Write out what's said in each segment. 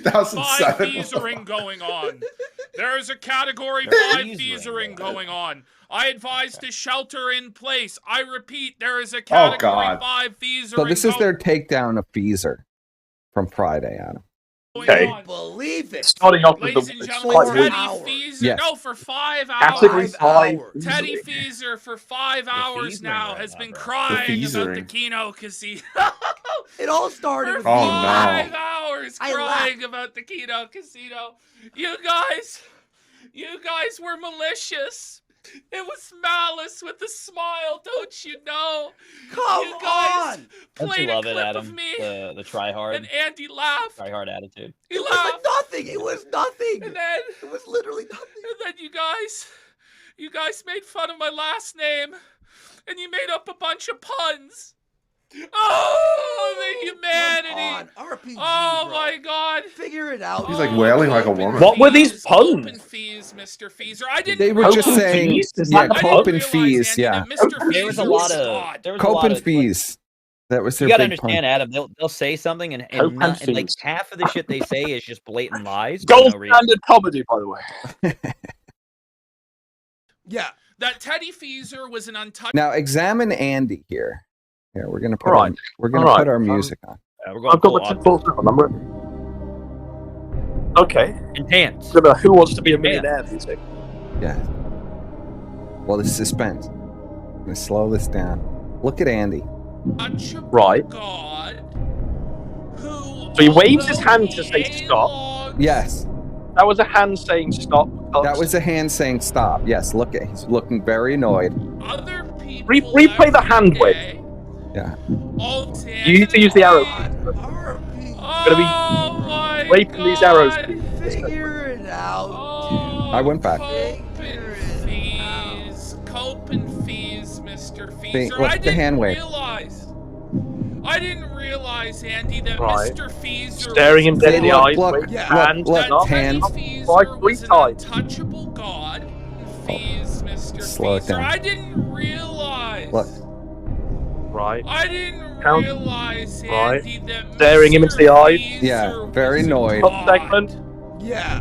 2007. Feasering going on. There is a category 5 feasering going on. I advise to shelter in place. I repeat, there is a category 5 feasering. So this is their takedown of Feaser from Friday, Adam. Okay. On. Believe it. Starting off with Ladies the and gentlemen, Teddy Feaser. Yes. No, for 5 hours. category 5. Teddy Feaser for 5 hours now has been crying about the Kino Casino. It all started with for 5 hours I crying about the Kino Casino. You guys were malicious. It was malice with a smile, don't you know? Come you guys on! played Don't you love a it, clip Adam? of me, The try hard. and Andy laughed. Try hard attitude. He It was laughed. like nothing. It was nothing. And then, It was literally nothing. and then you guys made fun of my last name, and you made up a bunch of puns. Oh, the humanity! Come on, RPG, Oh bro. my God! Figure it out. He's like wailing like a woman. What were these puns? Open fees, Mr. Feaser. I didn't. They were just realize- saying, Is yeah, that cope and realize, fees, Andy, yeah. that Mr. There was a Feaser lot was of God. there was a Cope lot and of fees. That was their You gotta big understand, pun. Adam. They'll say something and Cope and and like fees. half of the shit they say is just blatant lies. for Gold no reason. standard comedy, by the way. Yeah. That Teddy Feaser was an untouchable. Now examine Andy here. Yeah, we're gonna put All right. put our music on. We're going I've got full the on. full number. Okay. Intense. Who wants to be a millionaire music? Yeah. Well, the suspense. I'm gonna slow this down. Look at Andy. Right. God, who, So he waves his although hand to he say stop. A-logs Yes, That was a hand saying stop. that was a hand saying stop. Yes, look at he's looking very annoyed. other people Replay the every hand wave. day, Yeah. all You need to use the arrow. RPG. Gonna be Oh my waving these arrows. God. Figure it out. Oh, I went back. Cope and fees. Cope and fees, Mr. Feaser. look, I the didn't hand wave. realize, Andy, that Right. Mr. Feaser Staring him was dead in the Look, eyes. look, waving his yeah. hand. look, that look, Teddy hand. Feaser Like three was an times. untouchable god. Fees, Mr. Slow it Feaser. down. I didn't realize. Look. Right. I didn't Count. realize, Right. Andy, that Staring him into the Mr. eyes. Feaser Yeah, very was a annoyed. Cut god. segment. Yeah.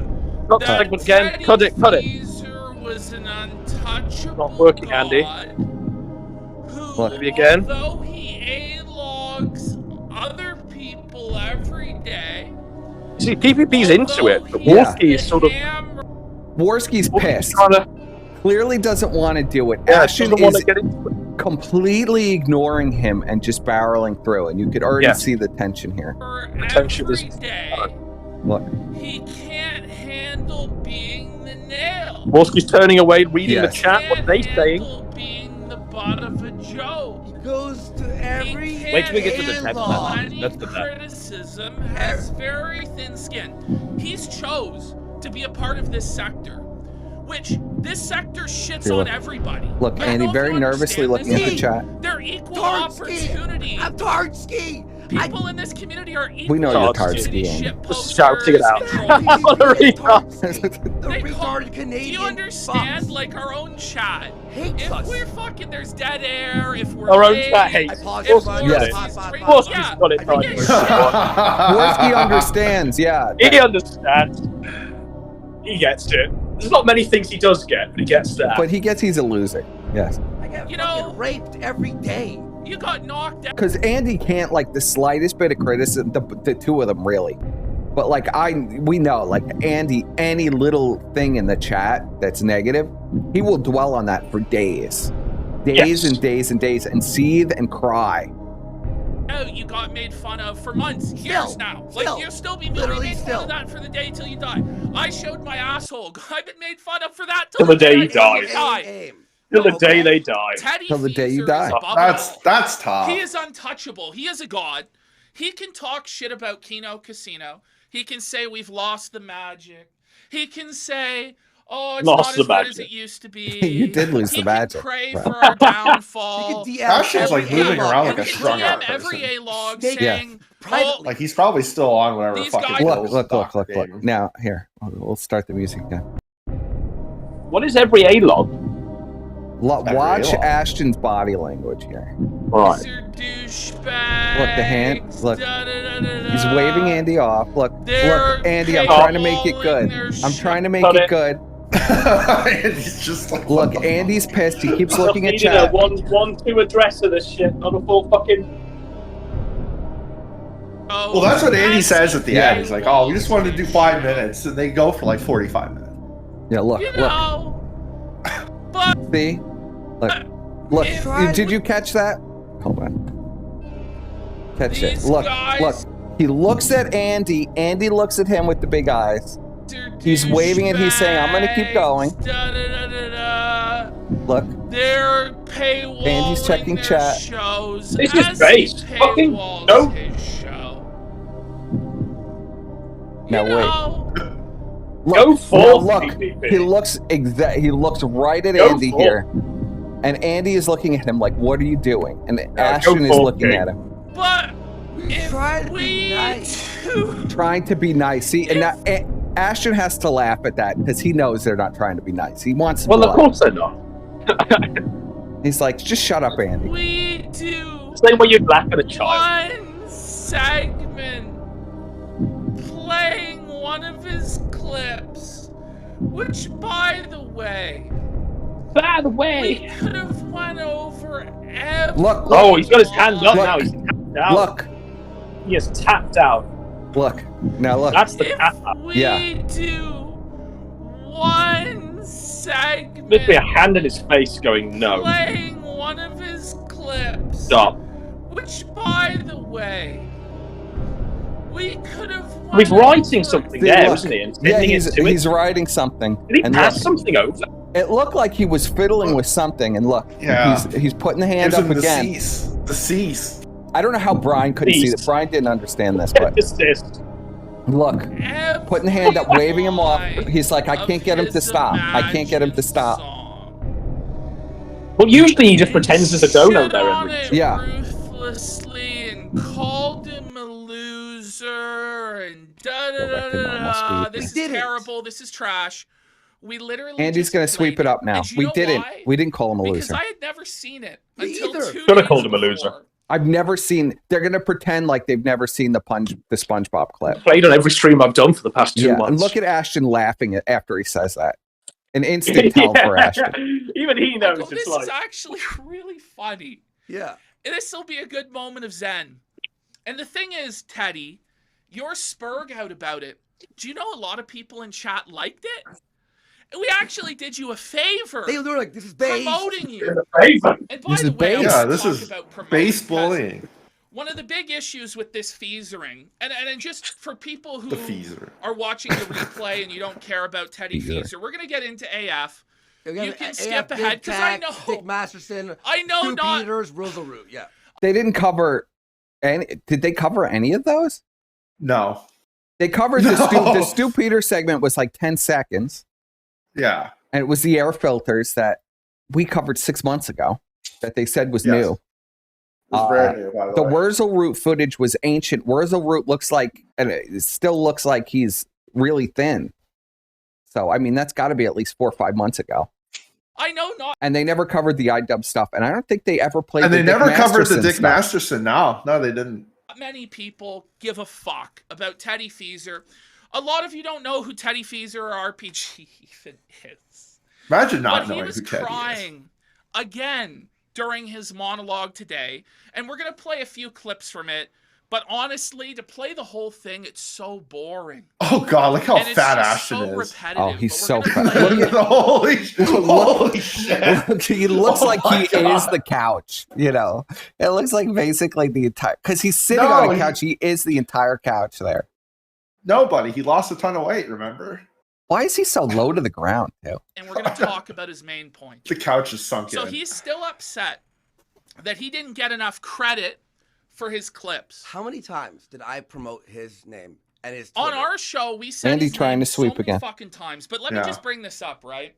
Cut That segment again. Teddy Cut it. Feaser was an untouchable Not working, god Andy. who, Look. Maybe again. although he A-logs other people every day, See, PPP's into it, but although Yeah. Wolski is sort of. Worski's Wolski's pissed. trying to. Clearly doesn't want to do it. Yeah, Ashton doesn't want is to get into it. completely ignoring him and just barreling through, and you could already Yeah. see the tension here. for Potential every is- day, Look, he can't handle being the nail. Wolski's turning away, reading Yes. the chat. What they Can't saying? handle being the butt of a joke. He goes to every. He Wait till we get to the can't text handle message. any That's the best. criticism has very thin skin. He's chose to be a part of this sector, which this sector shits Here, on look. everybody. look, I don't Andy know if very you nervously understand looking at the this. chat. They're equal Tardski. opportunity. I'm Tardski. People in this community are equal We know you're opportunity Tardski, Andy. shit Just shouting it out. posters, I want to read The They call- retarded Canadian. Do you understand? fucks. Like our own chat. Hates If us. we're fucking, there's dead air. If we're Our own late, chat hates. I paused if it, but- Yes. Wolski's got it. I get shit. Worski understands, yeah. He understands. He gets it. There's not many things he does get, but he gets that. But he gets he's a loser. Yes. I get You fucking know- raped every day. You got knocked out. Because Andy can't, like, the slightest bit of criticism, the two of them, really. But, like, we know, like, Andy, any little thing in the chat that's negative, he will dwell on that for days. Days Yes. and days and days, and seethe and cry. You got made fun of for months, years now. Like, still, you'll still be literally made fun still. of that for the day till you die. I showed my asshole. I've been made fun of for that Till the day you die. Aim. Till the Okay. day they die. Teddy Till the day you Feaser die. is above it all. That's tough. He is untouchable. He is a god. He can talk shit about Kino Casino. He can say we've lost the magic. He can say, oh, it's Lost not the as good as magic. it used to be. You did lose the He magic. can pray Right. for our downfall. You can DM Ashton's, like, every moving A-log, around like He a can strung out DM every person. A-log Snake- saying, privately. Like, he's probably still on whatever These fucking guys- Look, goes look. game. Now, here, we'll start the music again. What is every A-log? Watch A-log. Ashton's body language here. Right. These are douchebags. Look, the hand. Look, he's waving Andy off. Look, They're look, Andy. I'm trying to make it paywalling good. their I'm shit. trying to make Cut it it. good. And he's just like, what Look, the Andy's pissed. He keeps looking at Needed a chat. 1-2 address of this shit, not a full fucking. Oh, Well, that's what Andy says at the Yeah. end. He's like, "Oh, we just wanted to do 5 minutes," and they go for like 45 minutes. Yeah, look, You look. know, but See? Look. If- Did you catch that? Hold on. Catch it. These Look, guys- look. He looks at Andy. Andy looks at him with the big eyes. they're He's waving and he's saying, "I'm gonna keep going." Da-da-da-da-da. Look. They're paywalling Andy's checking their chat. shows It's just as based. he Fucking paywalls no. his show. Now You wait. know, Look, Go now full look. PPP. He looks He looks right at Go Andy full. here, and Andy is looking at him like, "What are you doing?" And go Ashton is full, looking King. at him, but We're trying to be nice. trying to be nice. See, and now Ashton has to laugh at that because he knows they're not trying to be nice. He wants. Well, blood. of course they're not. He's like, "Just shut up, Andy." we do Same way you'd laugh at a child. one segment playing one of his clips, which, by the way, By the we way. could have went over every Look, Oh, he's got his hand up Look. now. He's tapped out. Look, He is tapped out. look. Now look. That's the If tap out. we Yeah. do one segment Literally a hand in his face going, no. playing one of his clips, Stop. which, by the way, we could have. He's went writing over something See, there, look. isn't he? And Yeah, sending he's it to he's it. writing something, Did he and pass look, something over? it looked like he was fiddling with something. And look, Yeah. he's putting the hand Gives up him the again. cease. The cease. I don't know how Brian couldn't see that. Brian didn't understand this, but Assist. look, every putting the hand up, waving him off. line He's like, I of can't get him to his stop. I can't get him to Imagine stop. song. Well, usually he just pretends there's a dono Shit there. on And it Yeah. ruthlessly and called him a loser and da da da reckon that must da. be- This is We didn't. terrible. This is trash. We literally. Andy's just gonna sweep played it up now. And you We know didn't. why? We didn't call him a Because loser. I had never seen it Me until either. 2 Coulda days called him a loser. before. I've never seen. They're gonna pretend like they've never seen the SpongeBob clip. played on every stream I've done for the past 2 Yeah, months. and look at Ashton laughing after he says that. An instant tell for Ashton. Even he knows Uncle, it's this like. is actually really funny. Yeah. This will be a good moment of zen. And the thing is, Teddy, your spurg out about it. Do you know a lot of people in chat liked it? And we actually did you a favor They were like, this is base. promoting you. In a favor. And by This the is way, I base. want Yeah, to this talk is about promoting base because bullying. one of the big issues with this feasering, and just for people who The Feaser. are watching the replay and you don't care about Teddy Feaser, we're going to get into AF. You can skip ahead, 'cause I know- Dick Masterson. I know Stu not... Peters, Roosevelt. Yeah. They didn't cover any. Did they cover any of those? No. They covered No. the Stu Peters segment was like 10 seconds, Yeah. and it was the air filters that we covered 6 months ago that they said was Yes. new. It was brand new, by the The way. Wurzel Root footage was ancient. Wurzel Root looks like, and it still looks like he's really thin. So, I mean, that's got to be at least 4 or 5 months ago. I know not And they never covered the iDub stuff. And I don't think they ever played And the they Dick never covered the Masterson Dick stuff. Masterson. No, they didn't. many people give a fuck about Teddy Feaser. A lot of you don't know who Teddy Feaser or RPG even is. Imagine not But he knowing was who Teddy is. crying again during his monologue today. And we're going to play a few clips from it. But honestly, to play the whole thing, it's so boring. Oh God, look how and it's fat just Ashton so is. repetitive. Oh, he's but so we're gonna fat. play- Look at- Holy shit. He looks Oh like my he God. is the couch, you know. It looks like basically the entire, because he's sitting No, on a he- couch. He is the entire couch there. Nobody. He lost a ton of weight, remember? Why is he so low to the ground, too? and we're going to talk about his main point. The couch is sunk So in. he's still upset that he didn't get enough credit for his clips. How many times did I promote his name and his On Twitter? our show, we said Andy his trying name to sweep so many again. fucking times. But let me Yeah. just bring this up, right?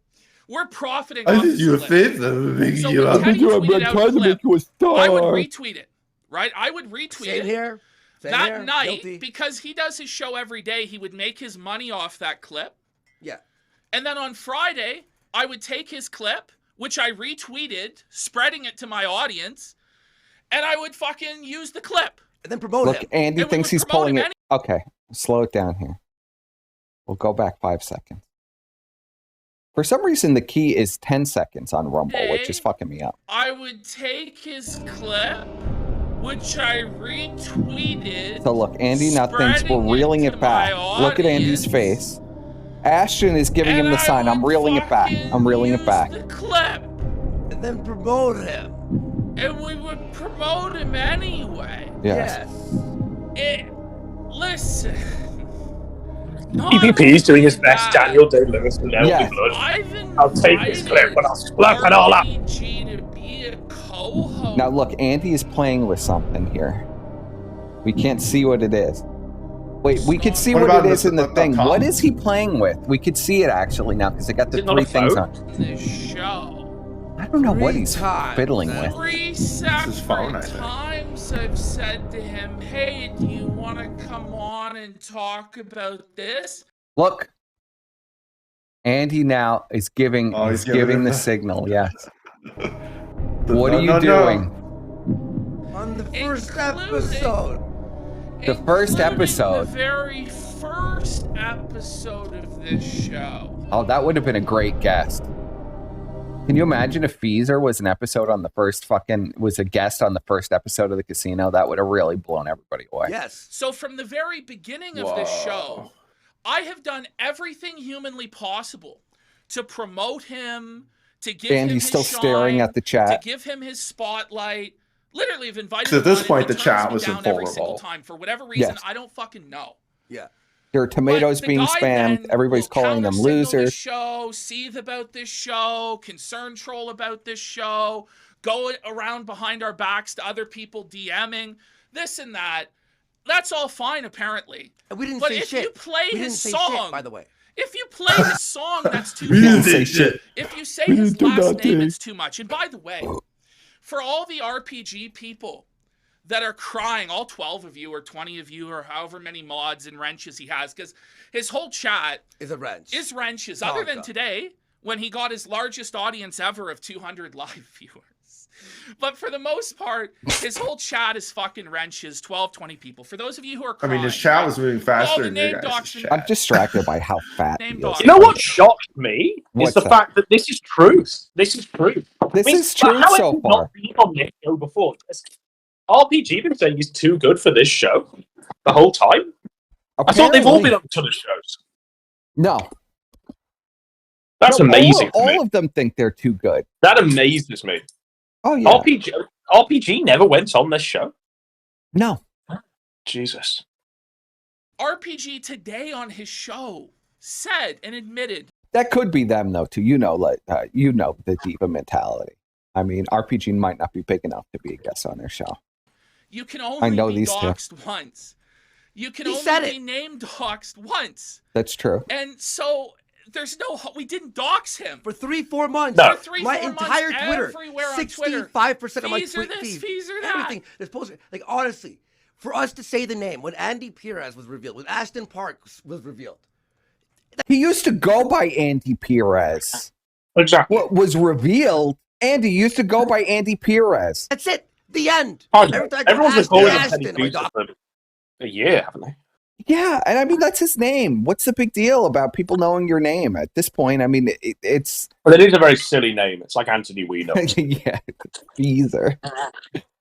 We're profiting I off did this you a clip. favor, making So you when up. Teddy tweeted out a clip, you a star. I would retweet it, right? I would retweet Same it. here. Same That here. night, Guilty. because he does his show every day, he would make his money off that clip. Yeah. And then on Friday, I would take his clip, which I retweeted, spreading it to my audience. and I would fucking use the clip. And then promote Look, him. Andy And we thinks would he's promote pulling him it. Okay, slow it down here. We'll go back 5 seconds. For some reason, the key is 10 seconds on Rumble, which is fucking me up. I would take his clip, which I retweeted. So look, Andy now thinks we're reeling it back. Look at Andy's face. Ashton is giving him the sign. I'm reeling it back. I'm reeling it back. The clip, And then promote him. and we would promote him anyway. Yes. Listen. PPP is doing his best. Daniel Day-Lewis will never Yes. be blood. I've I'll take this clip and I'll splat and all up. RPG to be a co-host. Now look, Andy is playing with something here. We can't see what it is. Wait, we could see What what about it is in the the thing. top? What is he playing with? We could see it actually now because I got the Is it not 3 a things phone? on. This show. I don't know what 3 he's times, fiddling man. with. 3 separate his phone, I think. times I've said to him, hey, do you want to come on and talk about this? Look, Andy now is giving. Oh, he's he's giving giving it the the- signal. Yes. No, What are you no, no. doing? On the first Including- episode. The first Including episode. The very first episode of this show. Oh, that would have been a great guest. Can you imagine if Feaser was an episode on the first was a guest on the first episode of the casino? That would have really blown everybody away. Yes. So from the very beginning of this show, I have done everything humanly possible to promote him, to give him Andy's his still staring shine, at the to chat. give him his spotlight. Literally, have invited So at him this on and point, he the turns chat me was down every single invulnerable. time for whatever reason. Yes. I don't fucking know. Yeah. There are tomatoes But the being guy spammed. then Everybody's will calling them counter-signal This losers. show, seethe about this show, concern troll about this show, go around behind our backs to other people DMing this and that. That's all fine, apparently. And we didn't But say if shit. you play we his didn't say song, shit, by the way. if you play his song, that's too We didn't much. say shit. If you say We his didn't do last name, nothing. it's too much. And by the way, for all the RPG people that are crying, all 12 of you or 20 of you or however many mods and wrenches he has, because his whole chat Is a wrench. is wrenches, other than Tonka. today when he got his largest audience ever of 200 live viewers. But for the most part, his whole chat is fucking wrenches, 12, 20 people. For those of you who are I crying, mean, his chat was moving the faster than your name guys' docs- chat. I'm distracted by how fat he Name is. dog. You know what shocked me What's is the that? fact that this is truth. This is truth. This I mean, is true how so have you far. not been on this show before? RPG been saying he's too good for this show the whole time. I thought they've all Apparently- been on a ton of shows. No. That's No, amazing. to me. All of them think they're too good. That amazes me. Oh yeah. RPG never went on this show. No. Jesus. RPG today on his show said and admitted That could be them though too. You know the diva mentality. I mean, RPG might not be big enough to be a guest on their show. you can only know be these two. doxxed once. You can He said only be it. named doxxed once. That's true. And so there's we didn't dox him. For 3-4 months. No. For 3-4 My months, entire Twitter. everywhere on Twitter. 65% of my Feaser tweet this, feed. Feaser that. Everything. They're supposed to, like, honestly, for us to say the name, when Andy Perez was revealed, when Ashton Parks was revealed, He used to go by Andy Perez. Exactly. What was revealed? Andy used to go by Andy Perez. that's it. The end. Pardon. Every time I go, Everyone's Ashton, recording Ashton, Teddy my Feaser dog. for a year, haven't they? Yeah, and I mean that's his name. What's the big deal about people knowing your name at this point? I mean, it's But it is a very silly name. It's like Anthony Weiner. yeah, Feaser.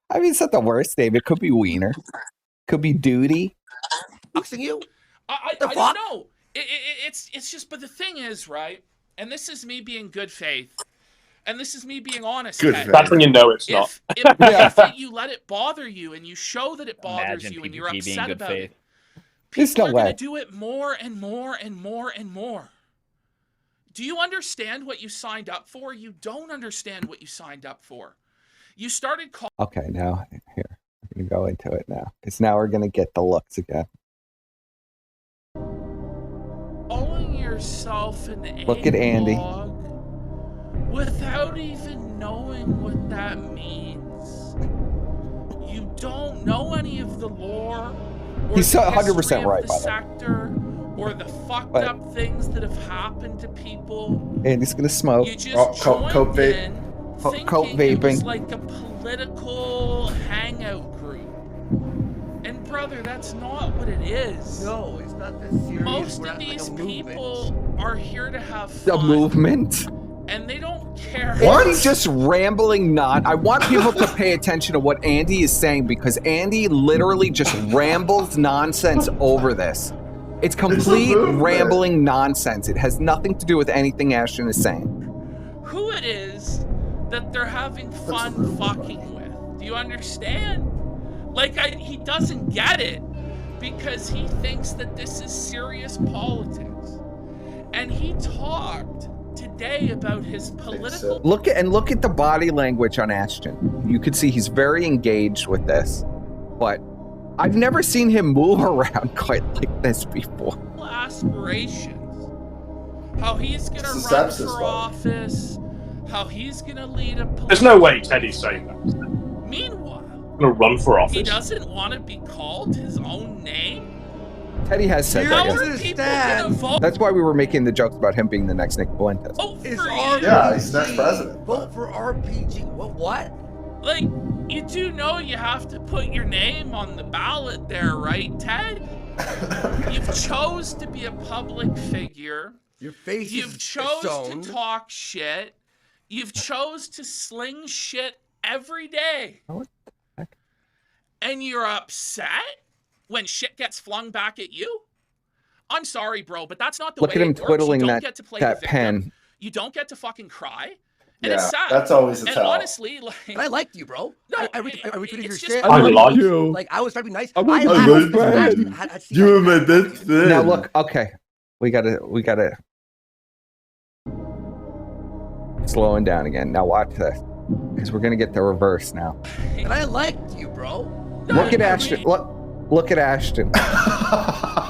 I mean, it's not the worst name. It could be Wiener, could be Duty. Boxing you? I The don't fuck? know. It's just, but the thing is, right? And this is me being good faith. And this is me being honest. Good Ted. faith. That's when you know it's not. If you let it bother you and you show that it bothers Imagine you and you're PPP being upset good about faith. it, There's people no are going way. to do it more and more and more and more. Do you understand what you signed up for? You don't understand what you signed up for. You started Okay, now here we're gonna go into it now because now we're gonna get the looks again. calling yourself an Look at Andy. A-log without even knowing what that means. You don't know any of the lore. Or He's the 100% history of right, the by the way. sector, or the fucked But- up things that have happened to people. Andy's gonna smoke. You just Oh, cope joined vape. in Cope thinking it was vaping. like a political hangout group. And brother, that's not what it is. No, it's not that serious. Most We're of not like these a movement. people are here to have The fun. movement. And they don't care. What? Andy's just rambling I want people to pay attention to what Andy is saying because Andy literally just rambles nonsense over this. It's complete movement. rambling nonsense. It has nothing to do with anything Ashton is saying. Who it is that they're having fun fucking with. Do you understand? Like, he doesn't get it because he thinks that this is serious politics. And he talked today about his political... Look at the body language on Ashton. You could see he's very engaged with this. But I've never seen him move around quite like this before. aspirations. How he's gonna It's run sepsis, for buddy. office. How he's gonna lead a There's no way Teddy's saying that. Meanwhile, Gonna run for office. he doesn't want to be called his own name. Teddy has said How that. Seriously? are Yes. people Understand. gonna vote? That's why we were making the jokes about him being the next Nick Fuentes. Vote It's for RPG. you. Yeah, he's next president. Vote for RPG. What? Like, you do know you have to put your name on the ballot there, right, Ted? You've chose to be a public figure. Your face You've is chose shown. to talk shit. You've chose to sling shit every day. What the heck? And you're upset when shit gets flung back at you? I'm sorry, bro, but that's not the Look way at him it works. twiddling You don't that- get to play that the victim. pen. You don't get to fucking cry. And Yeah, it's sad. that's always a and tell. honestly, like, But I liked you, bro. No, I retweeted your it's just- shit. I like you. Like, I was trying to be nice. I I like laughed. you, because man. Ashton had seen You that. my best friend. Now look, okay. We gotta slowing down again. Now watch this. Because we're gonna get the reverse now. And I liked you, bro. Look at I Ashton. mean, Look at Ashton.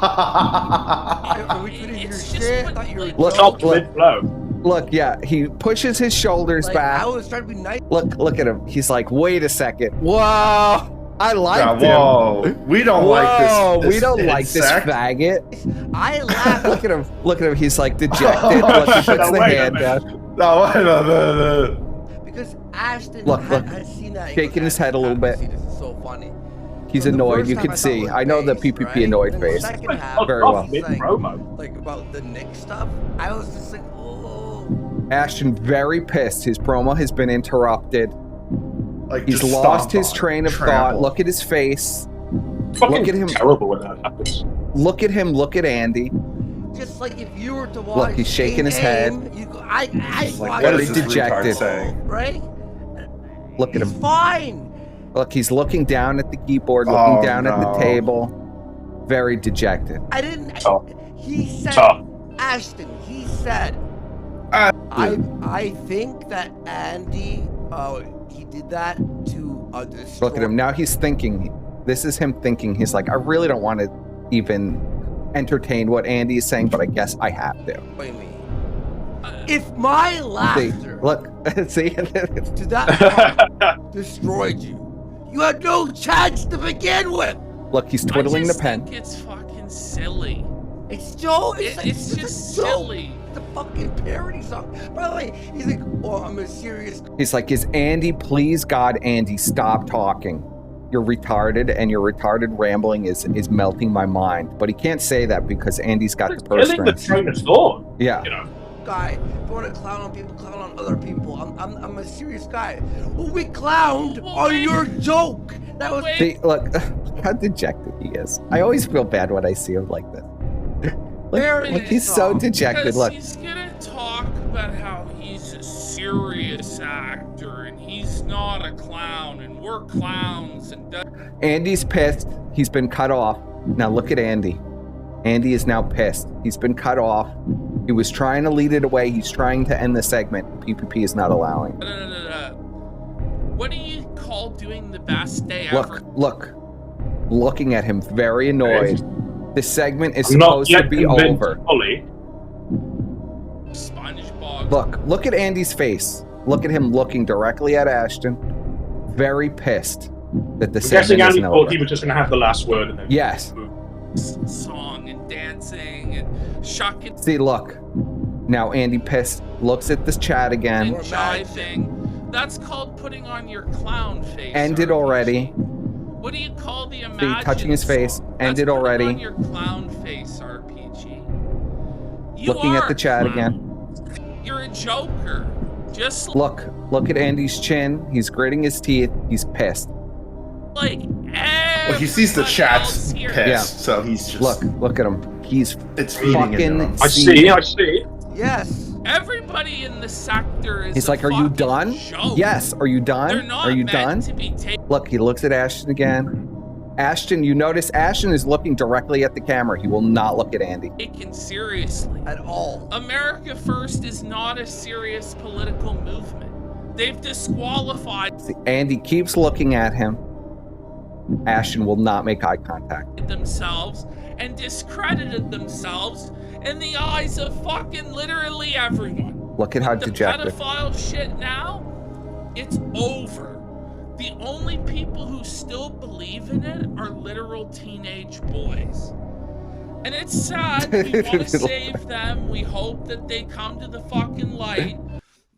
I retweeted your It's just shit. what- Thought you were like- Look, Top look. mid-blow. Look, yeah, he pushes his shoulders like, back. I was trying to be nice. Look at him. He's like, wait a second. Whoa, I like Yeah, him. whoa. We don't like this. We don't like this insect. faggot. I laughed. Look at him. Look at him. He's like dejected. Look, he puts No, the wait a hand minute. down. No, wait a minute. Because Ashton Look, had seen that. He shaking goes, his head a little bit. See, this is so funny. He's So the annoyed. first You time can I thought see. was I know the based, PPP right? annoyed Then the face. second Like, half, Very top well. he's like, mid-promo. like about the Nick stuff. I was just like, oh. Ashton very pissed. His promo has been interrupted. Like, He's just lost stomped his on, train of thought. trampled. Look at his face. Fucking Look at him. terrible when that happens. Look at him. Look at Andy. Just like if you were to watch. he's shaking his Aim, you go, I Like, watched what Very is it, this dejected. retard saying? right? Look at He's him. fine. Look, he's looking down at the keyboard, looking Oh, down at the no. table. Very dejected. I didn't. Tough. He said, Tough. Ashton. He said, I think that Andy, he did that to destroy. Look at him. Now he's thinking. This is him thinking. He's like, I really don't want to even entertain what Andy is saying, but I guess I have to. What do you mean? If my See, laughter look, see? to that part destroyed you, you had no chance to begin with. Look, he's twiddling I the just pen. think it's fucking silly. It's Joe. It's a just joke. silly. It's a fucking parody song. By the way, he's like, oh, I'm a serious. He's like, is Andy, please God, Andy, stop talking. You're retarded, and your retarded rambling is melting my mind. But he can't say that because Andy's got the purse Killing the strings. train of thought. Yeah. You know. Guy, if you want to clown on people, clown on other people. I'm a serious guy. Well, we clowned on your joke. That was. Wait. See, look how dejected he is. I always feel bad when I see him like this. Very Look, he's so soft. dejected. Because Look, he's gonna talk about how he's a serious actor and he's not a clown and we're clowns and Andy's pissed. He's been cut off. Now look at Andy. Andy is now pissed. He's been cut off. He was trying to lead it away. He's trying to end the segment. PPP is not allowing. What do you call doing the best day ever? Look. Looking at him, very annoyed. This segment is I'm not supposed to yet be convinced over. fully. SpongeBob. Look at Andy's face. Look at him looking directly at Ashton. Very pissed that the I'm guessing segment Andy isn't thought over. he was just going to have the last word. And then Yes. Song and dancing and shucking See, look. Now Andy pissed. Looks at this chat and again. jiving. That's called putting on your clown face. Ended RPG. already. What do you call the Imagine touching his face. song? Ended That's already. putting on your clown face, RPG. You Looking at are the chat a clown. again. You're a joker. Just Look at Andy's chin. He's gritting his teeth. He's pissed. like Well, he sees the everybody chat's else here. pissed, Yeah. so he's just Look at him. He's it's feeding into him. fucking. I see. Yes. Everybody in the sector is. He's a like, "Are you fucking done? joke. Yes. Are you done? They're not Are you meant done?" to be taken Look, he looks at Ashton again. Ashton, you notice Ashton is looking directly at the camera. He will not look at Andy. seriously. At all. America First is not a serious political movement. They've disqualified See, Andy keeps looking at him. Ashton will not make eye contact. themselves and discredited themselves in the eyes of fucking literally everyone. Look at how The dejected. pedophile shit now, it's over. The only people who still believe in it are literal teenage boys. And it's sad. We want to save them. We hope that they come to the fucking light.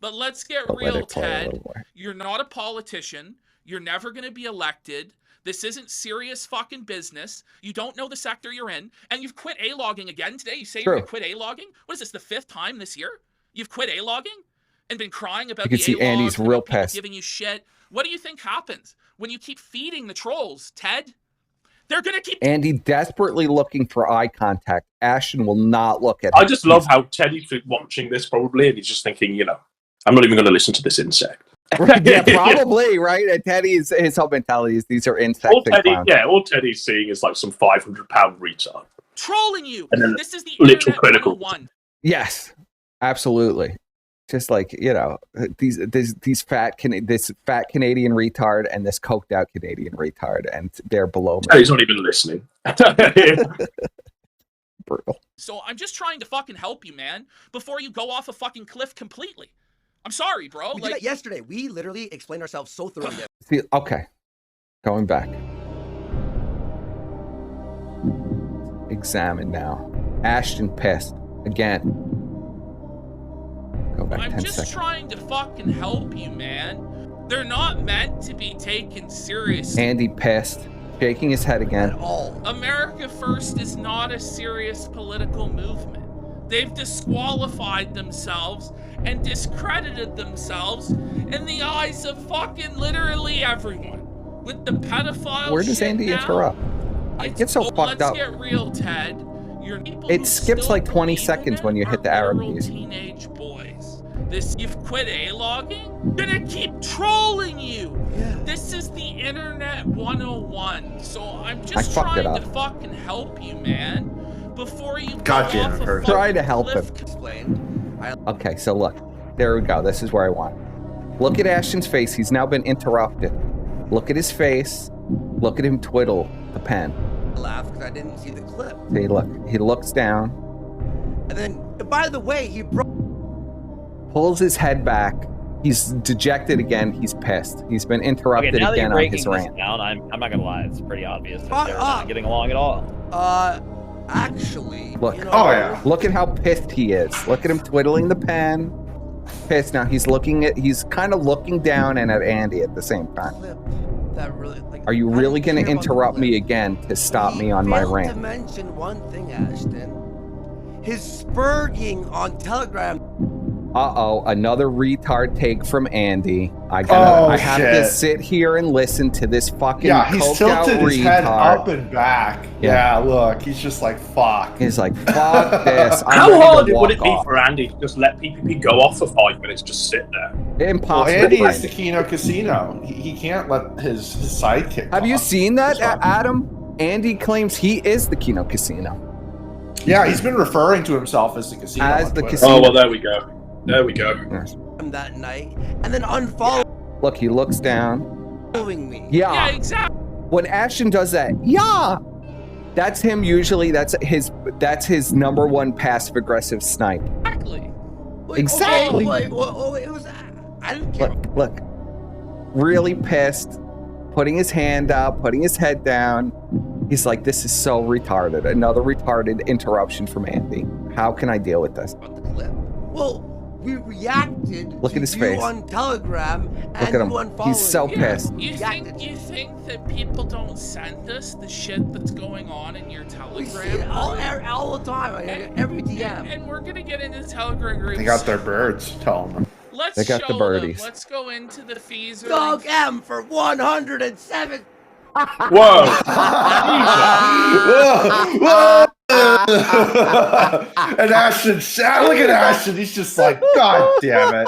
But let's get But let real, it play a Ted. little more. You're not a politician. You're never going to be elected. This isn't serious fucking business. You don't know the sector you're in. And you've quit A-logging again today. You say you're going to quit A-logging? What is this, the 5th time this year? You've quit A-logging? And been crying about You the can see A-logs, Andy's about real people pissed. giving you shit. What do you think happens when you keep feeding the trolls, Ted? They're going to keep... Andy desperately looking for eye contact. Ashton will not look at him. I just love how Teddy's watching this probably, and he's just thinking, I'm not even going to listen to this insect. Yeah, probably, right? And Teddy's his whole mentality is these are insects All and clowns. all Teddy's seeing is like some 500-pound retard. trolling you. And then This is the literal internet critical. 101. Yes, absolutely. Just like these this fat Canadian retard and this coked out Canadian retard, and they're below me. Teddy's not even listening. Brutal. So I'm just trying to fucking help you, man, before you go off a fucking cliff completely. I'm sorry, bro. We did that yesterday. We literally explained ourselves so thoroughly. See, okay, going back. Examine now. Ashton pissed again. Go back I'm 10 just seconds. trying to fucking help you, man. They're not meant to be taken seriously. Andy pissed, shaking his head At again. all. America First is not a serious political movement. They've disqualified themselves and discredited themselves in the eyes of fucking literally everyone. With the pedophile Where does shit Andy now, interrupt? I get so fucked up. Let's get real, Ted. Your people It who skips still like 20 believe in seconds it when you hit are the arrow literal keys. teenage boys. You've quit A-logging? Gonna keep trolling you. Yeah. This is the internet 101. So I'm I just fucked it trying to up. fucking help you, man. Before you God go damn off it, a Percy. fucking Try to help cliff. him. Explained. Okay, so look. There we go. This is where I want. Look at Ashton's face. He's now been interrupted. Look at his face. Look at him twiddle the pen. I laughed because I didn't see the clip. See, look. He looks down, And then, by the way, he broke. pulls his head back. He's dejected again. He's pissed. He's been Okay, interrupted now that again you're on breaking his this rant. down, I'm not gonna lie, it's pretty obvious that Fuck they're up. not getting along at all. Actually. Look. Oh, yeah. Look at how pissed he is. Look at him twiddling the pen. Pissed. Now he's kind of looking down and at Andy at the same time. Clip that really, like, Are you I really didn't going to care about the interrupt me clip. again to stop He me on my failed rant? to mention one thing, Ashton. His spurging on Telegram. Uh-oh, another retard take from Andy. I have to shit. sit here and listen to this fucking Yeah, he's coked out tilted his retard. head up and back. Yeah. Yeah, look, he's just like, fuck. He's like, fuck this. I'm How ready to hard would walk it be off. for Andy to just let PPP go off for 5 minutes, just sit there? Well, Impossible. Andy is the Kino Casino. He can't let his sidekick Have you off. seen that, That's fine. Adam? Andy claims he is the Kino Casino. Yeah, he's been referring to himself as the casino. As on the Twitter. casino. Oh, well, there we go. There we go. Yes. That night, and then unfollowing Look, he looks down. me. Yeah, Yeah. exactly. When Ashton does that, yeah. That's him usually. That's his number one passive aggressive snipe. Wait, Exactly. Okay, wait, it was. I didn't care. Look. Really pissed, putting his hand up, putting his head down. He's like, this is so retarded. Another retarded interruption from Andy. How can I deal with this? About the clip. Well, We reacted Look to at his you face. on Telegram and Look at him. you unfollowing He's so me. pissed. You think that people don't send us the shit that's going on in your We see it Telegram? all the time. I get every DM. And we're gonna get into the Telegram groups. They got their birds telling them. Let's They got the show birdies. them. Let's go into the Feaser. Dog M for 107. Whoa! Whoa! And Ashton, look at Ashton. He's just like, God damn it.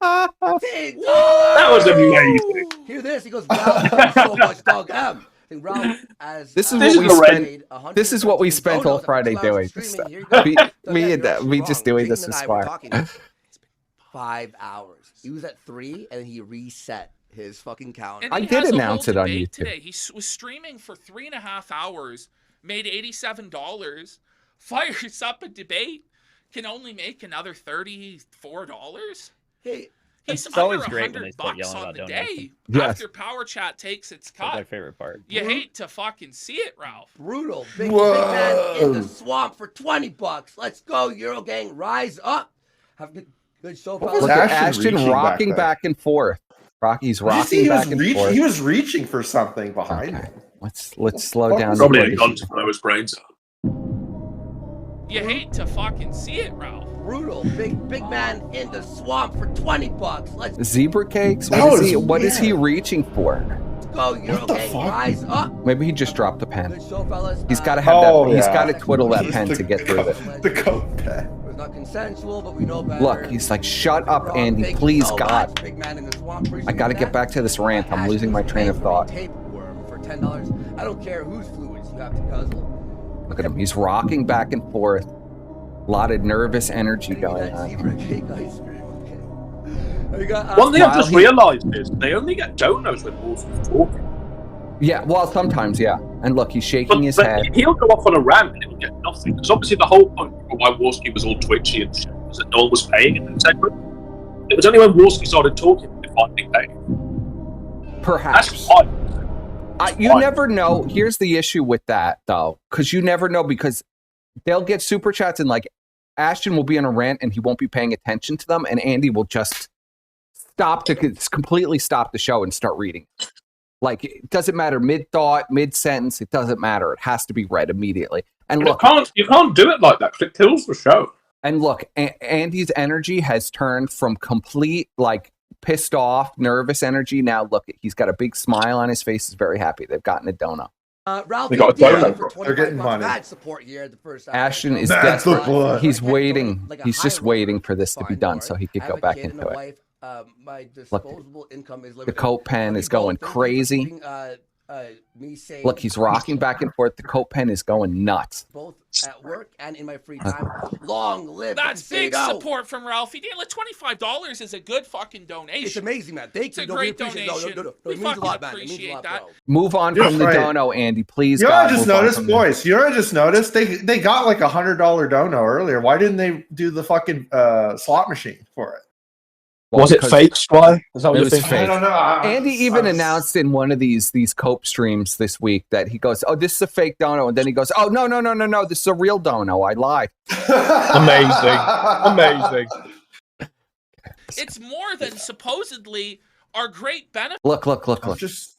$10. That was amazing. Hear this? He goes, Ralph, thanks so much, Dog M. And Ralph, as This is This what we is spent. This is what we spent all Friday doing. This stuff. We just doing this with Squire. 5 hours. He was at 3 and he reset his fucking calendar. And I he did has a announce whole it on debate YouTube. Today. He was streaming for 3.5 hours, made $87, fires up a debate, can only make another $34. Hey, He's It's always under great when they start $100 yelling on about the donations. day Yes. after Power Chat takes its That's my cut. favorite part. You hate to fucking see it, Ralph. brutal. Big Whoa. man in the swamp for $20. Let's go, Euro Gang. Rise up. Have a good show, What fellas. was Look at Ashton Ashton reaching rocking back back and forth. Rocky's Did you see rocking he was back and reaching? forth. He was reaching for something behind Okay. him. Let's slow down. Probably the a gun to blow his brains out. You hate to fucking see it, Ralph. Brutal. Big man in the swamp for $20. Let's Zebra cakes. That What is was he? What is he weird. reaching for? go, Euro What the Gang. fuck? Rise up. Maybe he just dropped the pen. Good show, fellas. He's got to have that. Oh, He's yeah. got to twiddle that He's pen the- to get through it. The coat pen. It was not consensual, but we know better. Look, he's like, shut up, Rob, Andy, thank you please, so God. much, big man in the swamp. I Appreciate got to that. get back to this rant. I'm losing my train of thought. Tapeworm for $10. I don't care whose fluids you have to guzzle. Look at him. He's rocking back and forth. A lot of nervous energy Give me going that on. zebra cake ice cream. Okay. We got, One thing I've just While he- realised is they only get donuts when Wolfie's talking. Yeah, well, sometimes, yeah. And look, he's shaking his But head. he'll go off on a rant and he'll get nothing. Because obviously the whole point of why Warski was all twitchy and shit was that no one was paying in the segment. It was only when Warski started talking that they finally paid. Perhaps. That's fine. You fine. never know. Here's the issue with that, though, because you never know, because they'll get super chats and like Ashton will be on a rant and he won't be paying attention to them, and Andy will just completely stop the show and start reading. Like, it doesn't matter mid-thought, mid-sentence, it doesn't matter. It has to be read immediately. And look, You can't do it like that because it kills the show. and look, Andy's energy has turned from complete, like, pissed off, nervous energy. Now, look, he's got a big smile on his face. He's very happy. They've gotten a donut. Ralph, They got a donut. for They're getting 25 money. Bad support here at the first. Ashton is That's the desperate. blood. He's Like, waiting. like a He's just high waiting roller. for this to be Fine, done Lord. so he I could have go a back kid and into a it. wife. My Look, disposable income is The limited. coat pen We is both going thank you for crazy. keeping, me safe. Look, he's rocking back and forth. The coat pen is going nuts. Both at work and in my free time. Long live That's big Casado. support from Ralphie. Like $25 is a good fucking donation. It's amazing, man. Thank It's you. a No, great we appreciate it. donation. No, We it means a lot, fucking man. It means a appreciate lot, that. bro. Move on You're from the right. dono, Andy. Please, You know what I God, just move on noticed, from boys? You know what I just noticed? They got like $100 dono earlier. Why didn't they do the fucking slot machine for it? Well, Was it because fake, Squire? Is that what It you're was thinking? fake. I don't know. Andy even announced in one of these cope streams this week that he goes, "Oh, this is a fake dono," and then he goes, "Oh, no, this is a real dono. I lied." Amazing. It's more than supposedly our great benefit. Look. I'm just.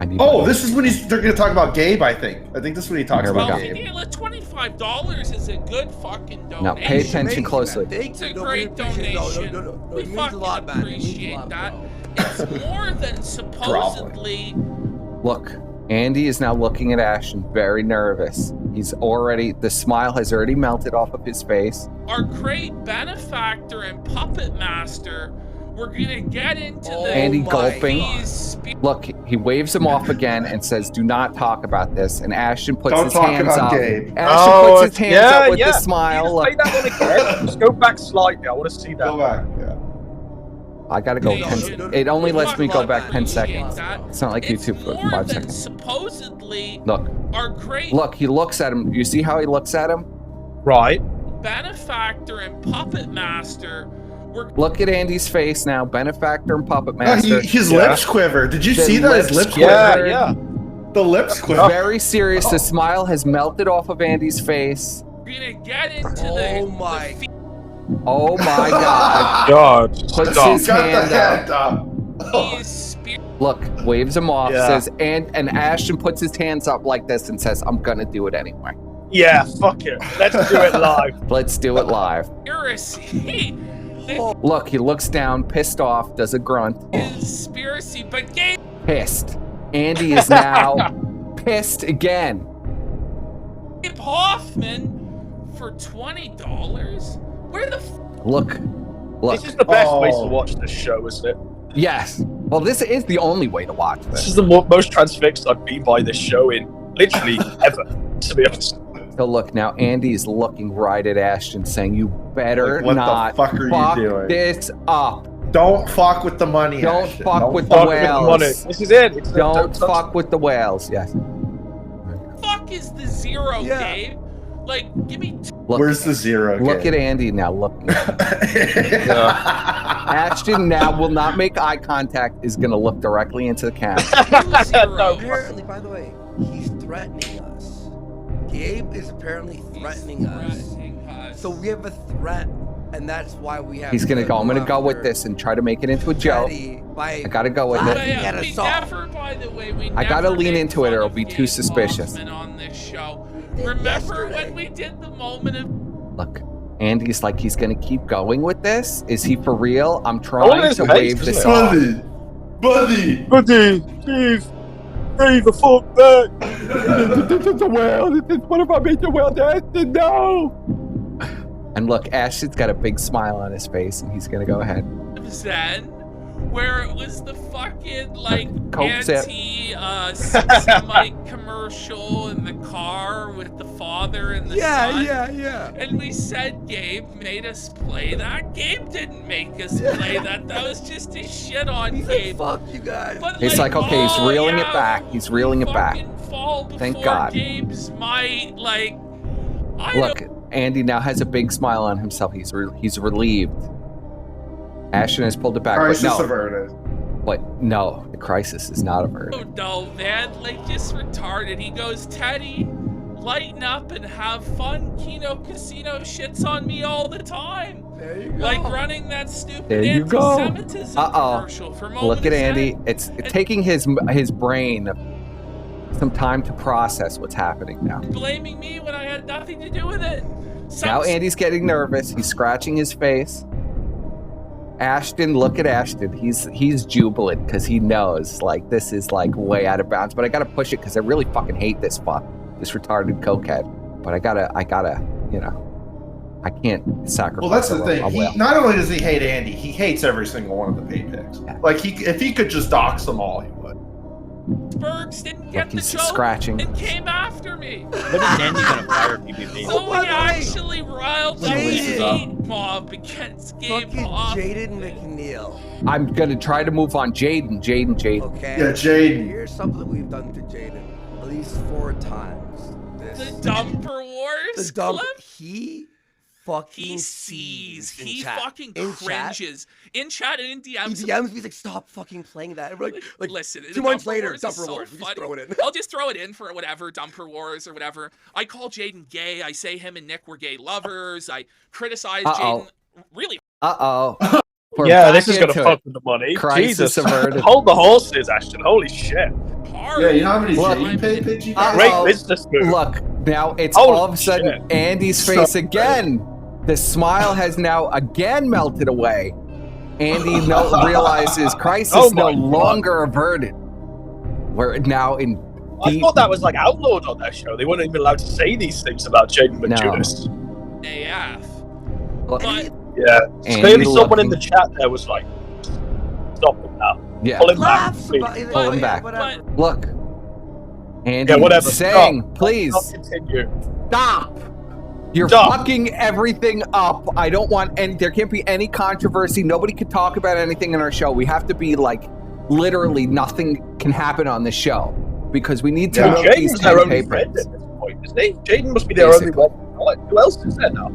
I need Oh, this is when they're going to talk about Gabe. I think this is when he talks Here we about go. Gabe. Like $25 is a good fucking donation. Now, pay attention Amazing, closely. man. Thank It's you. a No, we great appreciate it. donation. No, We it means a fucking lot, man. It means a appreciate lot, that. bro. It's more than supposedly. Look, Andy is now looking at Ashton, very nervous. The smile has already melted off of his face. Our great benefactor and puppet master. We're gonna get into the Andy my gulping. these Look, he waves him off again and says, "Do not talk about this." And Ashton puts Don't his talk hands about up. Gabe. Ashton puts his hands up with the smile. Just Look, play that one again. Just go back slightly. I want to see that. Go back. Yeah. I gotta go. No, 10 no, no, it only we lets me fucking go back 10 appreciate seconds. that. It's not like It's YouTube for more 5 than seconds. supposedly Look, our great he looks at him. You see how he looks at him? Right. benefactor and puppet master. Look at Andy's face now. Benefactor and puppet No, master. his Yeah. lips quiver. Did you The see that? His lips lips quiver. quiver. Yeah. The lips quiver. Very serious. The smile has melted off of Andy's face. We're gonna get into Oh the my the Oh my god. God. Puts Stop. his Got the hand hand up. up. He is spirit. Look, waves him off, Yeah. says, and Ashton puts his hands up like this and says, I'm gonna do it anyway. Yeah, fuck it. Let's do it live. Let's do it live. Conspiracy. Look, he looks down, pissed off, does a grunt. Conspiracy, but Gabe Pissed. Andy is now pissed again. Hoffman for $20. Where the Look. This is the best way to Oh. watch this show, isn't it? Yes. Well, this is the only way to watch This this. is the most transfixed I've been by this show in literally ever, to be honest. So look, now Andy is looking right at Ashton saying, you better Like, what the not fuck are you fuck doing? this up. Don't fuck with the money. Don't Ashton. fuck with the Fuck with the whales. money. This is it. It's Don't touch fuck with the whales. Yes. fuck is the zero, Yeah. Gabe? Like, give me Look, Where's the zero? look at Andy now looking. Ashton now will not make eye contact, is going to look directly into the camera. zero. No. Apparently, by the way, he's threatening us. Gabe is apparently threatening us. So we have a threat, and that's why we have. He's going to go, I'm going to go with after this and try to make it into a joke. Teddy by I got to go with laughing it. But, at we us all. never, by the way, we I gotta never lean made into it or fun it'll of be too Gabe suspicious. Hoffman on this show. Did Remember when yesterday. we did the moment of Look, Andy's like, he's going to keep going with this. Is he for real? I'm Oh, trying it is to nice, wave isn't this it? off. Buddy. Buddy, Steve, Steve, the fuck back. This is a whale. What if I make a whale dance? No. And look, Ashton's got a big smile on his face, and he's going to go ahead. Zen, where it was the fucking like Coke sip. anti-Semite commercial in the car with the father and the son. yeah. And we said Gabe made us play that. Gabe didn't make us play that. That was just a shit on He's like, Gabe. fuck you guys. But He's like, okay, he's oh, reeling it yeah, back. He's reeling it back. fucking Fall before Thank God. Gabe's might, like, I Look, Andy now has a big smile on himself. He's relieved. Ashton has pulled it back. Crisis But no, averted. but no, the crisis is not averted. don't know, man. Like, just retarded. He goes, Teddy, lighten up and have fun. Kino Casino shits on me all the time. There you go. Like running that stupid There you go. anti-Semitism Uh-oh. commercial for Moment Look at of Andy. Zen. It's taking his brain some time to process what's happening now. Blaming me when I had nothing to do with it. Now Andy's getting nervous. He's scratching his face. Ashton, look at Ashton. He's jubilant because he knows like this is like way out of bounds. But I gotta push it because I really fucking hate this retarded cokehead. But I gotta, you know, I can't sacrifice. Well, that's the a thing. whale. Not only does he hate Andy, he hates every single one of the pay picks. Like if he could just dox them all, he would. Bergs didn't get Look, the he's joke scratching. and came after me. When is Andy gonna fire PPP? So by we the way, actually riled up Jaden. the hate mob against Gabe Fucking Hoffman. Jaden McNeil. I'm gonna try to move on. Jaden. Okay. Yeah, Jaden. Here's something we've done to Jaden at least 4 times. The Dumper Wars The dump. clip? He fucking He sees. in He chat. fucking In chat. cringes. In chat and in He DMs. DMs me, he's like, stop fucking playing that. And we're like Listen, 2 the months Dumper later, Wars is Dumper so Wars. We just funny. throw it in. I'll just throw it in for whatever, Dumper Wars or whatever. I call Jaden gay. I say him and Nick were gay lovers. I criticize Uh-oh. Jaden really Uh-oh. We're Yeah, back this is gonna into fuck it. with the money. Crisis Jesus. averted. Hold the horses, Ashton. Holy shit. hard. Yeah, you know how many Look. Jaden pay picks you Uh-oh. got? Great business move. Look, now it's Holy all of a sudden shit. Andy's So face good. again. The smile has now again melted away. Andy realizes crisis Oh no my God. longer averted. We're now in I deep. thought that was like outlawed on their show. They weren't even allowed to say these things about Jaden No. McJudas. AF. Look, But Yeah. Andy Clearly someone looking- in the chat there was like, stop it now. yeah, Pull him back. Laughs Please. about it. Pull him Yeah, back. whatever. look. Andy Yeah, whatever. saying, Stop. please Stop, continue. stop. You're Stop. fucking everything up. I don't want any. There can't be any controversy. Nobody can talk about anything in our show. We have to be like, literally, nothing can happen on the show because we need to Yeah. milk these Jaden's their 10 only papers. friend at this point, isn't he? Jaden must be their Basically. only one. Like, who else is there now?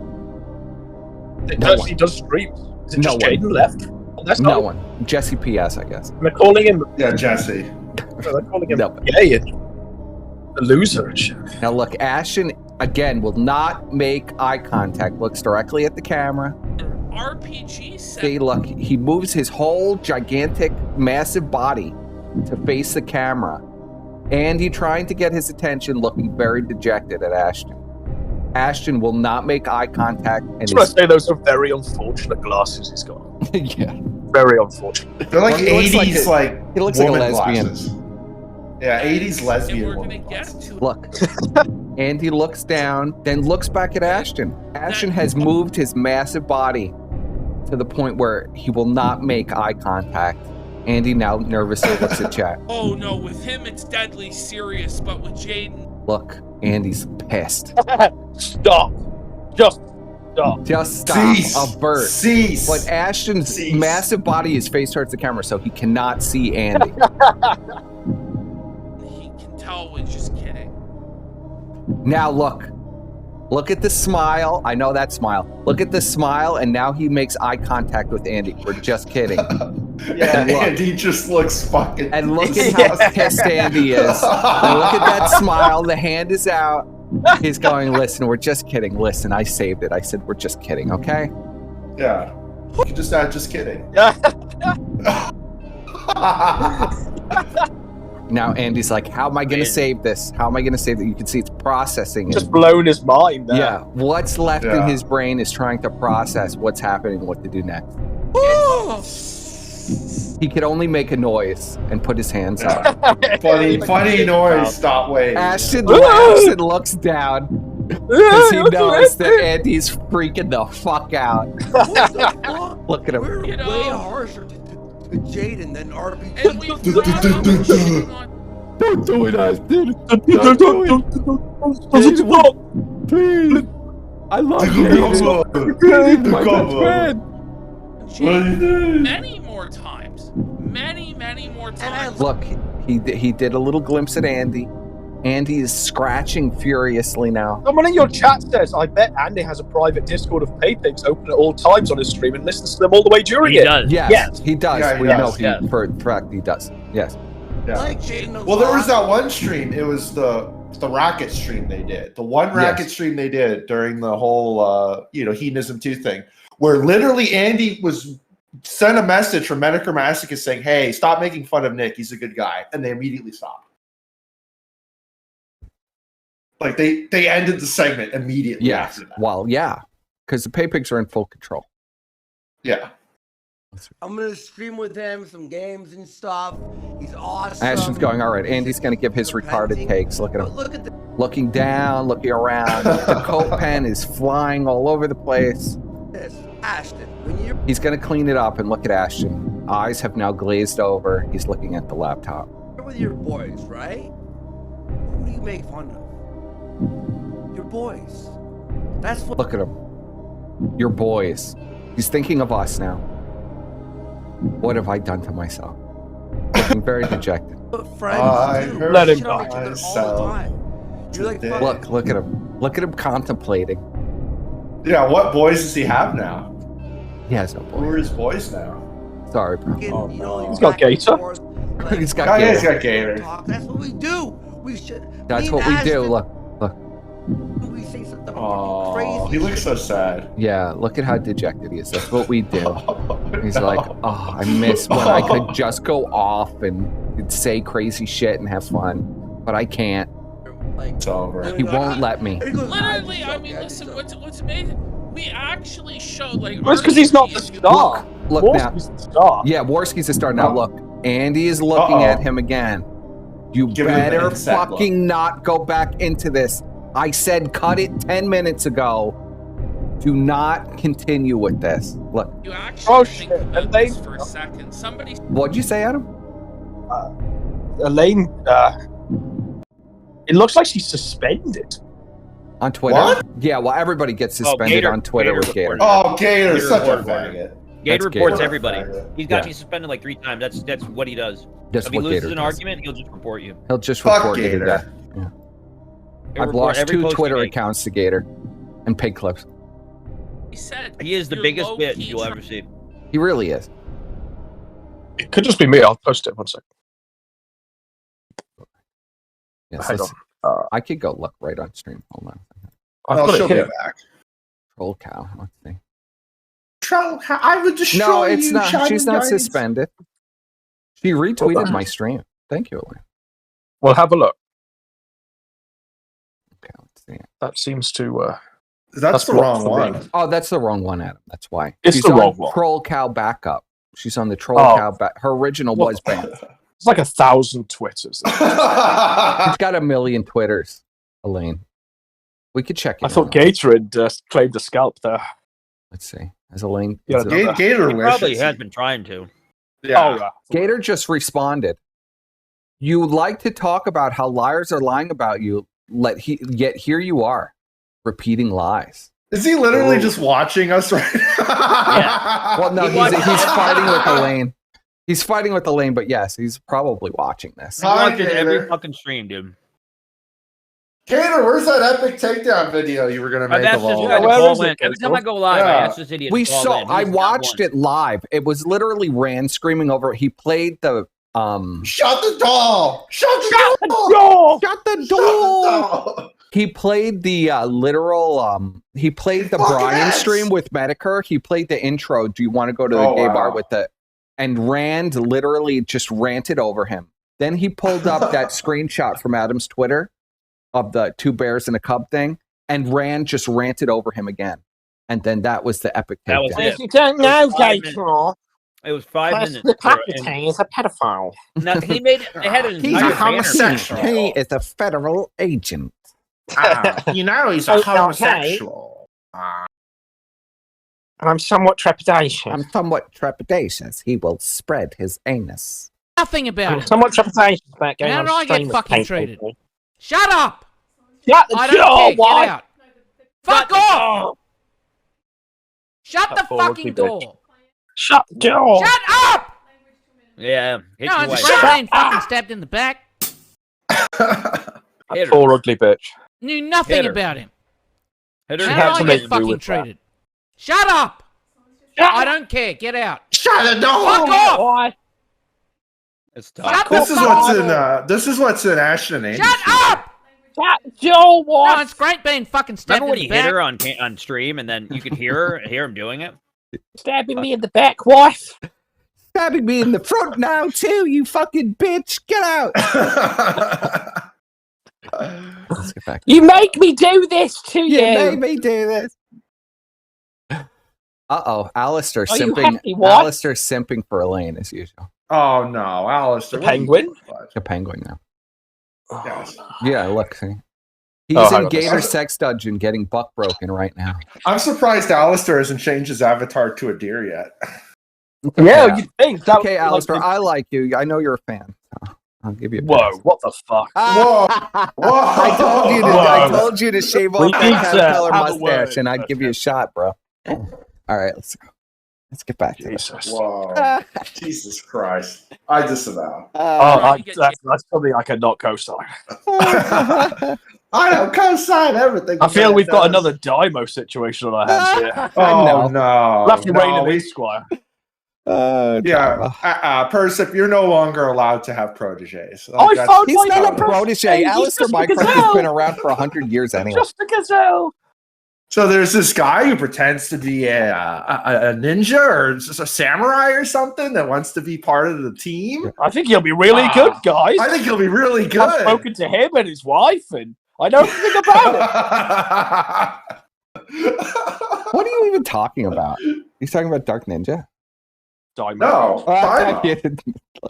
No one. He does streams. Is it No just one. Jaden left? That's No not one. Jesse P.S. I guess. They're calling him. Yeah, Jesse. They're calling him No. gay and a loser and shit. Now look, Ashton again will not make eye contact. Looks directly at the camera. RPG set. See, look, he moves his whole gigantic, massive body to face the camera. Andy trying to get his attention, looking very dejected at Ashton. Ashton will not make eye contact. And I just want to say those are very unfortunate glasses he's got. yeah, Very unfortunate. They're like Well, he looks 80s, like he looks like a woman lesbian. glasses. Yeah, 80s And lesbian we're woman gonna get glasses. to Look, Andy looks down, then looks back at Ashton. Ashton has moved his massive body to the point where he will not make eye contact. Andy now nervously looks at chat. Oh no, with him it's deadly serious, but with Jaden, Look, Andy's pissed. Stop. Just stop. Just stop. Cease. A bird. Cease. But Ashton's Cease. massive body is faced towards the camera, so he cannot see Andy. he can tell we're just kidding. Now look. Look at the smile. I know that smile. Look at the smile, and now he makes eye contact with Andy. We're just kidding. Yeah, And look. Andy just looks fucking. And look at how pissed Andy is. And look at that smile. The hand is out. He's going, listen, we're just kidding. Listen, I saved it. I said, we're just kidding, okay? Yeah. You just not just kidding. Now Andy's like, how am I going to save this? How am I going to save it? You can see it's processing. Just blown his mind there. Yeah. What's left in Yeah. his brain is trying to process what's happening and what to do next. He could only make a noise and put his hands up. funny noise. Stop waiting. Ashton laughs and looks down because he knows that Andy's freaking the fuck out. What the fuck? Look at him. We're You know- way harsher to Jaden than RPG. And we brought up cheating on Don't do it, Ashton. Please. I love you. Please, my best friend. Jaden many more times. Many more times. Look, he did a little glimpse at Andy. Andy is scratching furiously now. Someone in your chat says, I bet Andy has a private Discord of paypigs open at all times on his stream and listens to them all the way during He it. does. Yes, Yes. he does. Yeah, he we does, know he, yes. for a fact he does. Yes. Yeah. Like Jaden a Well, there was lot. that one stream. It was the racket stream they did. The one racket stream they did during the whole Hedonism 2 thing, where literally Andy was sent a message from Medicare Masochist saying, "Hey, stop making fun of Nick. He's a good guy," and they immediately stopped. Like they ended the segment immediately. Yes. After that. Well, yeah, because the pay pigs are in full control. Yeah. I'm gonna stream with him some games and stuff. He's awesome. Ashton's going, all right, Andy's going to give his retarded takes. Look at But him. look at the Looking down, looking around. The coat pen is flying all over the place. this, Ashton. When you're He's going to clean it up and look at Ashton. Eyes have now glazed over. He's looking at the laptop. with your boys, right? Who do you make fun of? Your boys. That's what. Look at him. Your boys. He's thinking of us now. What have I done to myself? Looking very dejected. What friends I do. heard Let him Shit on each other all the myself time. You're like, today. fuck, Look at him. Look at him contemplating. Yeah. What boys does he have now? He has no Who boy. are his boys now? Sorry, bro. fucking, Oh, you know, no. He's got back and Gaytor. forth, like, He's got Oh, yeah, he's Gaytor. got Gaytor. talk. That's what we do. We should. That's me what and we do. Ashton, Look. We say something Oh, crazy. he looks so shit. sad. Yeah, look at how dejected he is. That's what we do. He's like, oh, I miss when I could just go off and say crazy shit and have fun, but I can't. Like, It's over. He won't let me. and he goes, Literally, I "I'm mean, so listen, good." what's amazing? We actually showed like. Well, it's because he's not the RPG star. Look now. Wolski's the star. Yeah, Worski's a star. Now look, Andy is looking Uh-oh. at him again. You Give him an better insect fucking not go back into this. I said cut it 10 minutes ago. Do not continue with this. Look, You actually Oh, think shit. about And they- this for a second. Somebody what'd you say, Adam? Elaine, it looks like she's suspended. On Twitter? What? Yeah, well, everybody gets suspended Gaytor- on Twitter Gaytor with Gaytor. reported. Oh, Gator, Gator such a reported. faggot. That's Gaytor reports Gaytor. everybody. He's got Yeah. you suspended like 3 times. That's what he does. That's If he what loses Gaytor an does. argument, he'll just report you. He'll just Fuck report you to Gator. death. Yeah. He'll I've report lost every 2 post you Twitter make. accounts to Gator and pig clips. said He is the you're biggest low-key bitch you'll ever see. He really is. It could just be me. I'll post it 1 second. Yes, Hang let's- on. I could go look right on stream. Hold on. I've Oh, got she'll it be here. back. Troll cow. Let's see. I would destroy No, it's you, not. Shining She's not Guardians. suspended. She retweeted my stream. Thank you, Elaine. Well, have a look. Okay, let's see. That seems to. That's the what wrong for me. one. Oh, that's the wrong one, Adam. That's why. It's She's the on wrong one. Troll Cow Backup. She's on the Troll Oh. Cow back. Her original was banned. It's like 1,000 Twitters. She's got 1 million Twitters, Elaine. We could check it I thought out. Gaytor had claimed the scalp there. Let's see. Has Elaine? Yeah, is it- Gaytor He probably wishes. has been trying to. Yeah. Oh, yeah. Gator just responded. You like to talk about how liars are lying about you, yet here you are, repeating lies. Is he literally just watching us right now? Yeah. Well, no, He he's watches- fighting with Elaine. He's fighting with Elaine, but yes, he's probably watching this. He Hi, watches every Gator. fucking stream, dude. Gator, where's that epic takedown video you were going to make That's of just all guy to where of is call it, in. Every Gaytor? time I go live, I Yeah. ask this idiot We to call saw. in. I He's not watched one. it live. It was literally Rand screaming over. He played the Shut the door! Shut the door! Yo! Shut the Shut the door! door! He played the literal. He played the Fucking Brian ass. stream with Medicare. He played the intro. Do you want to go to the Oh, gay wow. bar with the? And Rand literally just ranted over him. Then he pulled up that screenshot from Adam's Twitter of the 2 bears and a cub thing, and Rand just ranted over him again. And then that was the epic That was takedown. it. If you don't know, It was 5 minutes. Gaytor, It was 5 Preston minutes. the for- Captain is a pedophile. Now, he made it. They had an He's entire a banner. homosexual. He is a federal agent. You know he's Oh, a okay. homosexual. And I'm somewhat trepidatious. I'm somewhat trepidatious. He will spread his anus. Nothing about I'm it. somewhat trepidatious about going How on do I get stream with fucking people. treated? Shut up! Shut the I don't door, care. why? Get out. Fuck off! Shut the That poor ugly fucking bitch. door. Shut the door. Shut up! Yeah. Hit No, your I'm wife. just being fucking stabbed in the back. Hit her. Poor ugly bitch. Knew nothing Hit her. about him. Hit her. She How had do I something get to do fucking with that. treated? Shut up! Shut I don't care. Get out. Shut the Fuck door! off! Why? It's Shut tough. the This is fuck what's up! in. This is what's in Ashton and Shut up! Shut the door, No, why? it's great being fucking stabbed Remember when in he the hit back. her on stream, and then you could hear him doing it? Stabbing me in the back, wife. Stabbing me in the front now, too, you fucking bitch. Get out. Let's get back. You make me do this to You made you. me do this. Uh-oh. Alistair Are you simping. happy, what? Alistair simping for Elaine, as usual. Oh no, Alistair. The what are you penguin? doing, bud? The penguin now. Yes. Yeah, look. See. He's Oh, hang in on. Gator Sex Dungeon getting buck broken right now. I'm surprised Alistair hasn't changed his avatar to a deer yet. Yeah, you'd think that. Okay, Alistair, I like you. I know you're a fan. So I'll give you a Whoa, pass. what the fuck? Whoa. Whoa! I told you to. I Whoa. told you to shave We off need that to caterpillar have a mustache, word. and I'd give you a shot, bro. All right, let's go. Let's get back to this. Jesus. Whoa! Jesus Christ! I disavow. That's something I cannot co-sign. I don't co-sign everything. I feel the we've man got does. another Dymo situation on our hands here. Oh know. no! We'll have to rein no, him in, we- Squire. Yeah, Persip, you're no longer allowed to have proteges. Like, I that's- found He's my not a number. protege. He's Alistair just a Minecraft has gazelle. been around for 100 years anyway. Just a gazelle. So there's this guy who pretends to be a ninja or just a samurai or something that wants to be part of the team. I think he'll be really good, guys. I think he'll be really I've good. spoken to him and his wife, and I know everything about it. What are you even talking about? He's talking about Dark Ninja? Dymo. No, All Dymo. right,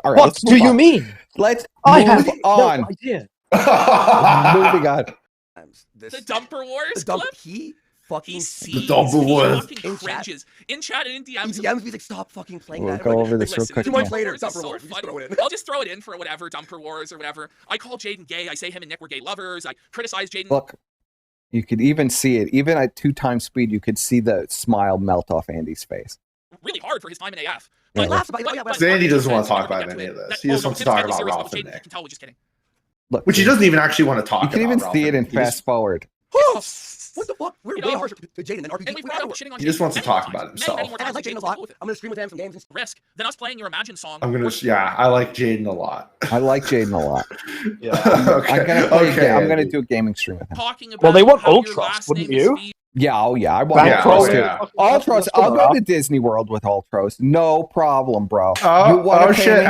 What let's do move you on. mean? Let's I move have on. no idea. Moving on. The Dumper Wars The dump, clip? he fucking He sees. sees. Dumper He Wars. fucking In chat. cringes. In chat and in DMs. He DMs me like, stop fucking playing We'll that. go I'm like, over this real Listen, quick. 2 now. months later, Wars is Dumper so Wars. We just funny. throw it in. I'll just throw it in for whatever, Dumper Wars or whatever. I call Jaden gay. I say him and Nick were gay lovers. I criticize Jaden. Look, you could even see it. Even at 2 times speed, you could see the smile melt off Andy's face. really hard for his time in AF. Yeah, But, laughs about it. Yeah, but- Zandy doesn't want to talk Never about get any to of it. this. That- He just oh, no, wants to it's talk deadly about serious, Ralph but and Jaden, Nick. you can tell we're just kidding. Look, Which he doesn't even actually want to talk You about. can even Ralph see it and in Nick. He just- fast forward. What the fuck? We're You way know? harsher to Jaden than RPG. And we've probably been shitting on He just Jaden wants to many more talk about times. himself. Many more And I times like than Jaden a Jaden's lot. cool with it. I'm gonna stream with him some games. And Risk than us playing your Imagine song. I'm gonna. We're- Yeah, I like Jaden a lot. I like Jaden a lot. Yeah. I'm gonna play. Okay, I'm gonna Andy. do a gaming stream with him. talking about Well, they want how your Ultras, last wouldn't name is you? Feaser. Yeah, oh yeah, I want Yeah, Ultros oh, too. yeah. Ultros, I'll go to Disney World with Ultros. No problem, bro. Oh shit,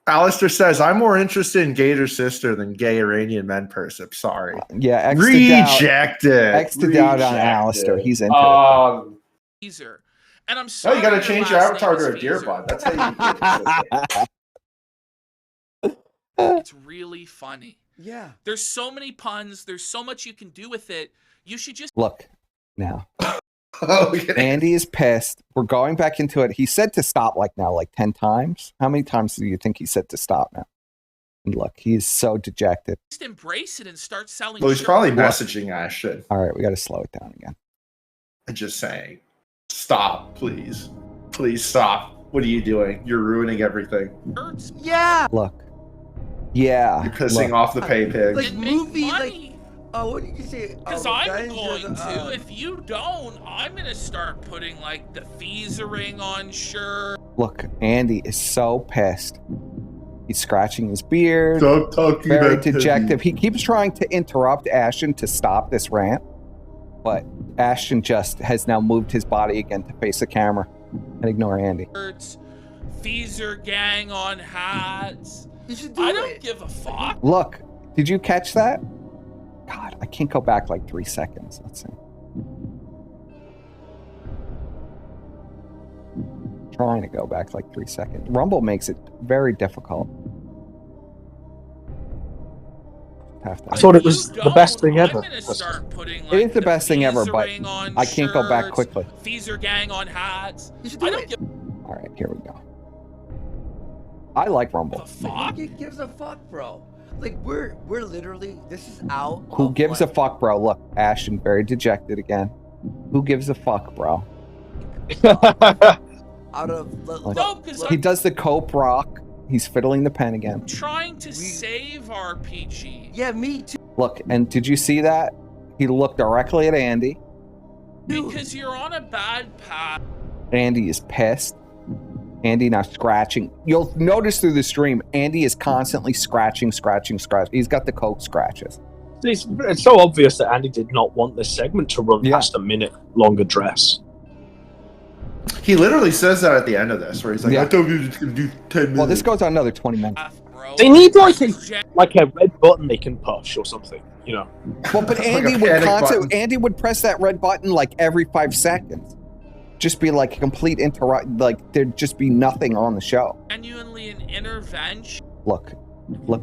Alistair says, I'm more interested in Gaytor's sister than gay Iranian men, Persip. Sorry. Yeah, Rejected. X'd out on Alistair. He's into it. Feaser. And I'm No, sorry. you gotta change your last avatar name to a is deer Feaser. bud. That's how you get it. It's really funny. Yeah. There's so many puns. There's so much you can do with it. You should just Look, now. Okay. Andy is pissed. We're going back into it. He said to stop like 10 times. How many times do you think he said to stop now? And look, he's so dejected. embrace it and start selling. Well, he's shirts. probably messaging Ashton. All right, we got to slow it down again. I'm just saying. Stop, please. Please stop. What are you doing? You're ruining everything. Shirts. Yeah. Look. Yeah. You're pissing look. off the pay pig. Like It makes movie, money. what did you say? Because Oh, I'm Guardians going of the- to. If you don't, I'm gonna start putting like the Feasering on shirts. Look, Andy is so pissed. He's scratching his beard. Stop talking Very about dejected. He keeps trying to interrupt Ashton to stop this rant, but Ashton just has now moved his body again to face the camera and ignore Andy. Feaser gang on hats. You should do I it. don't give a fuck. Look, did you catch that? God, I can't go back like 3 seconds. Let's see. Trying to go back like 3 seconds. Rumble makes it very difficult. Have to. I thought it If was you the best don't, thing ever. I'm gonna start putting, It is the best thing ever, but Feasering on I can't go back shirts, quickly. Feaser gang on hats. You should do I don't it. give All right, here we go. I like Rumble. a fuck. Who gives a fuck, bro? Like we're literally. This is out. Who of, gives a like, fuck, bro? Look, Ashton very dejected again. Who gives a fuck, bro? Out of. No, because He I'm does the cope rock. He's fiddling the pen again. trying to save RPG. Yeah, me too. Look, and did you see that? He looked directly at Andy. Because you're on a bad path. Andy is pissed. Andy now scratching. You'll notice through the stream, Andy is constantly scratching. He's got the coke scratches. It's so obvious that Andy did not want this segment to run Yeah. past a minute long address. He literally says that at the end of this, where he's like, Yeah. I thought we were just going to do 10 minutes. Well, this goes on another 20 minutes. Bro. They need like a red button they can push or something, you know. Well, but Like a Andy would panic button. Andy would press that red button like every 5 seconds. Just be like a complete interrupt. Like there'd just be nothing on the show. Genuinely an intervention. Look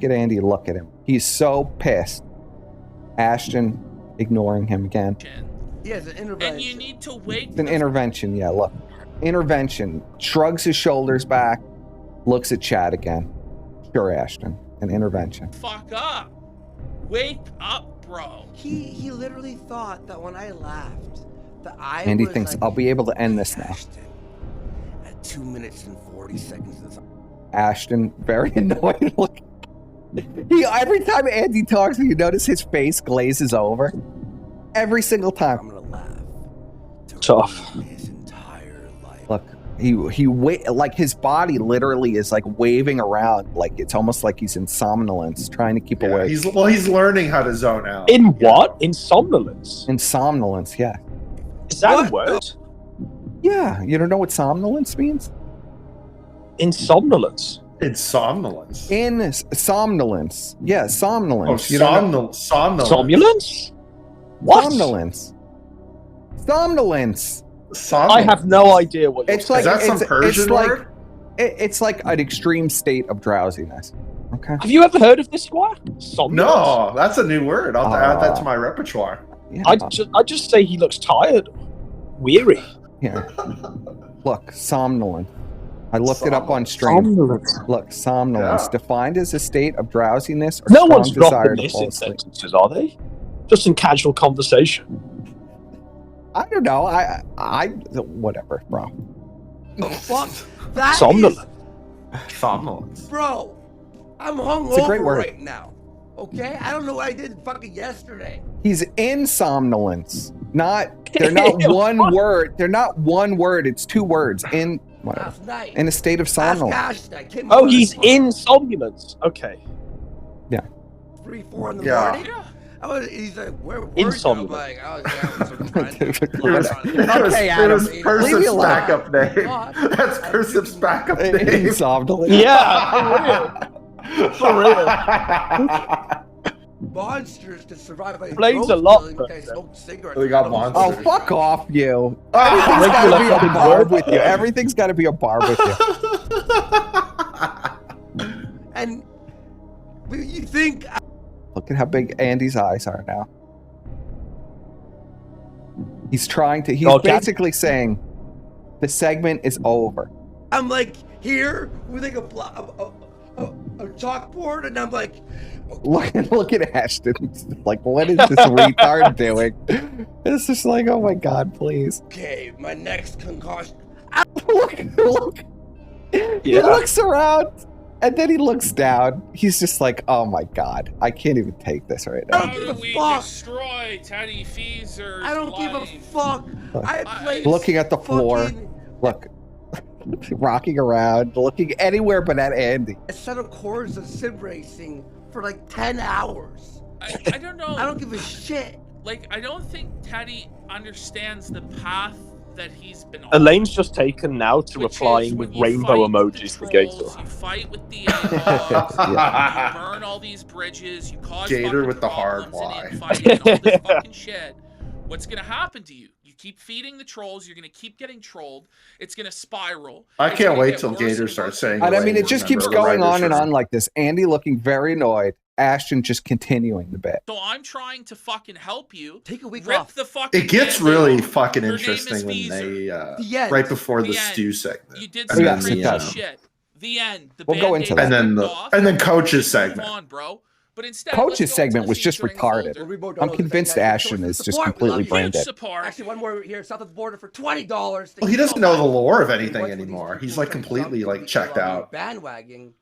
at Andy. Look at him. He's so pissed. Ashton ignoring him again. Yeah, it's an intervention. And you need to wait. It's an intervention. Yeah, look. Intervention. Shrugs his shoulders back. Looks at Chad again. Sure, Ashton. An intervention. Fuck up. Wake up, bro. He literally thought that when I laughed, that I Andy was thinks, like, I'll be able to end this now. Ashton, at 2 minutes and 40 seconds of the time. Ashton, very annoyed. Look. Every time Andy talks, you notice his face glazes over. Every single time. I'm gonna laugh. to Tough. ruin his entire life. Look, like his body literally is like waving around, like it's almost like he's in somnolence, trying to keep Yeah, awake. he's learning how to zone out. In what? In somnolence? In somnolence, yeah. Is that What a word? Yeah, you don't know what somnolence means? In somnolence. It's somnolence. In somnolence. Yeah, Oh, somnolence. You don't know- somnolence. Somnolence? What? Somnolence. Somnolence. I have no idea what you're It's like Is that some it's Persian like word? it's like an extreme state of drowsiness. Okay. Have you ever heard of this, Squire? Somnolence? No, that's a new word. I'll add that to my repertoire. Yeah. I just say he looks tired. Weary. Here. Look, somnolent. I looked it up on stream. Somnolence. Look, somnolence, Yeah. defined as a state of drowsiness or No strong one's desire dropping to this fall in asleep. sentences, are they? Just in casual conversation. I don't know. I whatever, bro. The fuck? That is, Somnolence. Somnolence. bro. I'm It's a great hungover word. right now. Okay, I don't know what I did fucking yesterday. He's in somnolence. They're not one word. They're not one word. It's 2 words. In whatever. Last night. In a state of Ask somnolence. Ashton, I came Oh, home he's at in somnolence. Okay. 3, 4 in the Yeah. morning. He's like, where were In you? I'm somnolence. like, I was friend. It was, Okay, it Adam, was leave me Persip's alone. backup name. God. That's Persip's backup name. Insomnolent. Yeah, for real. Monsters to survive. Like, Explains throat a lot, killing, okay, but- smoke cigarettes. We got Don't monsters. Oh, smoke fuck cigarettes. off, you. Everything's got to be a Regular barb with you. Everything's got to be a barb with you. And you think Look at how big Andy's eyes are now. He's trying to, he's Okay. basically saying the segment is over. I'm like here with like a chalkboard, and I'm like, Look at Ashton. Like, what is this retard doing? It's just like, oh my God, please. okay, my next concoction. Look. He looks around and then he looks down. He's just like, oh my God, I can't even take this right now. I don't How give do a we fuck. destroy Teddy Feaser's I don't give a life? fuck. I played Looking at the floor. fucking Look, rocking around, looking anywhere but at Andy. a set of chords of sim racing for like 10 hours. I don't know. I don't give a shit. Like, I don't think Teddy understands the path that he's been on. Elaine's just taken now to which replying is with when you rainbow fight with the emojis for trolls, Gaytor. You fight with the A-logs, you burn all these bridges, you cause Gaytor fucking with the hard problems and Y. infighting and all this fucking shit. What's gonna happen to you? You keep feeding the trolls, you're gonna keep getting trolled, it's gonna spiral. I it's can't gonna wait get till worse Gaytor and starts worse saying and And I worse mean, and it just worse keeps and going worse. on and on like this. Andy looking very annoyed. Ashton just continuing the bit. So I'm trying to fucking help you. Take a week Rip off. the fucking It gets Band-Aid really off. fucking Your name is interesting when Feaser. they The end. right before The the end. stew segment. You did And some yes, then it crazy does. shit. The end. The We'll go into Band-Aid that. and then ripped the off. and then coach's Move segment. on, bro. But instead, Coach's let's go into segment the was just featuring retarded. folder. We both I'm know the convinced thing, guys. Ashton Show us is the just support. We completely love you. brain Huge dead. support. Actually, one more here south of the border for $20. Well, he doesn't know the lore of anything What's with these anymore. people He's like trying to completely jump like to checked the out. bandwagon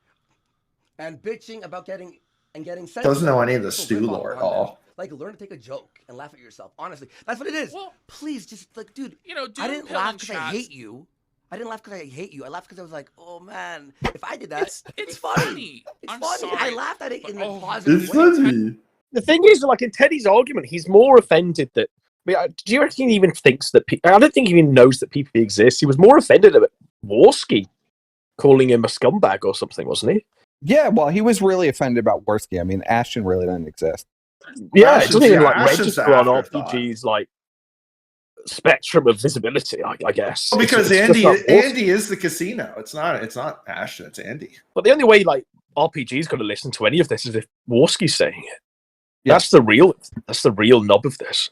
and bitching about getting sentenced. Doesn't know any of the People stew rip off lore at on them. all. Like, learn to take a joke and laugh at yourself. Honestly, that's what it is. Well, Please, just like, dude. you know, I didn't laugh because I chats. hate you. I didn't laugh because I hate you. I laughed because I was like, oh man, if I did that, It's funny. funny. It's I'm funny. sorry. I laughed at it in but- a oh, positive It's way. funny. The thing is, like in Teddy's argument, he's more offended that. I mean, do you reckon he even thinks that? I don't think he even knows that PPP exists. He was more offended about Warski calling him a scumbag or something, wasn't he? Yeah, well, he was really offended about Worski. I mean, Ashton really doesn't exist. Yeah, it Ashton's- doesn't even yeah, like Ashton's register on afterthought. RPG's like spectrum of visibility. I guess Well, because It's just not Warski. Andy is the casino. It's not Ashton. It's Andy. But the only way like RPG's going to listen to any of this is if Warski's saying it. Yeah. That's the real nub of this,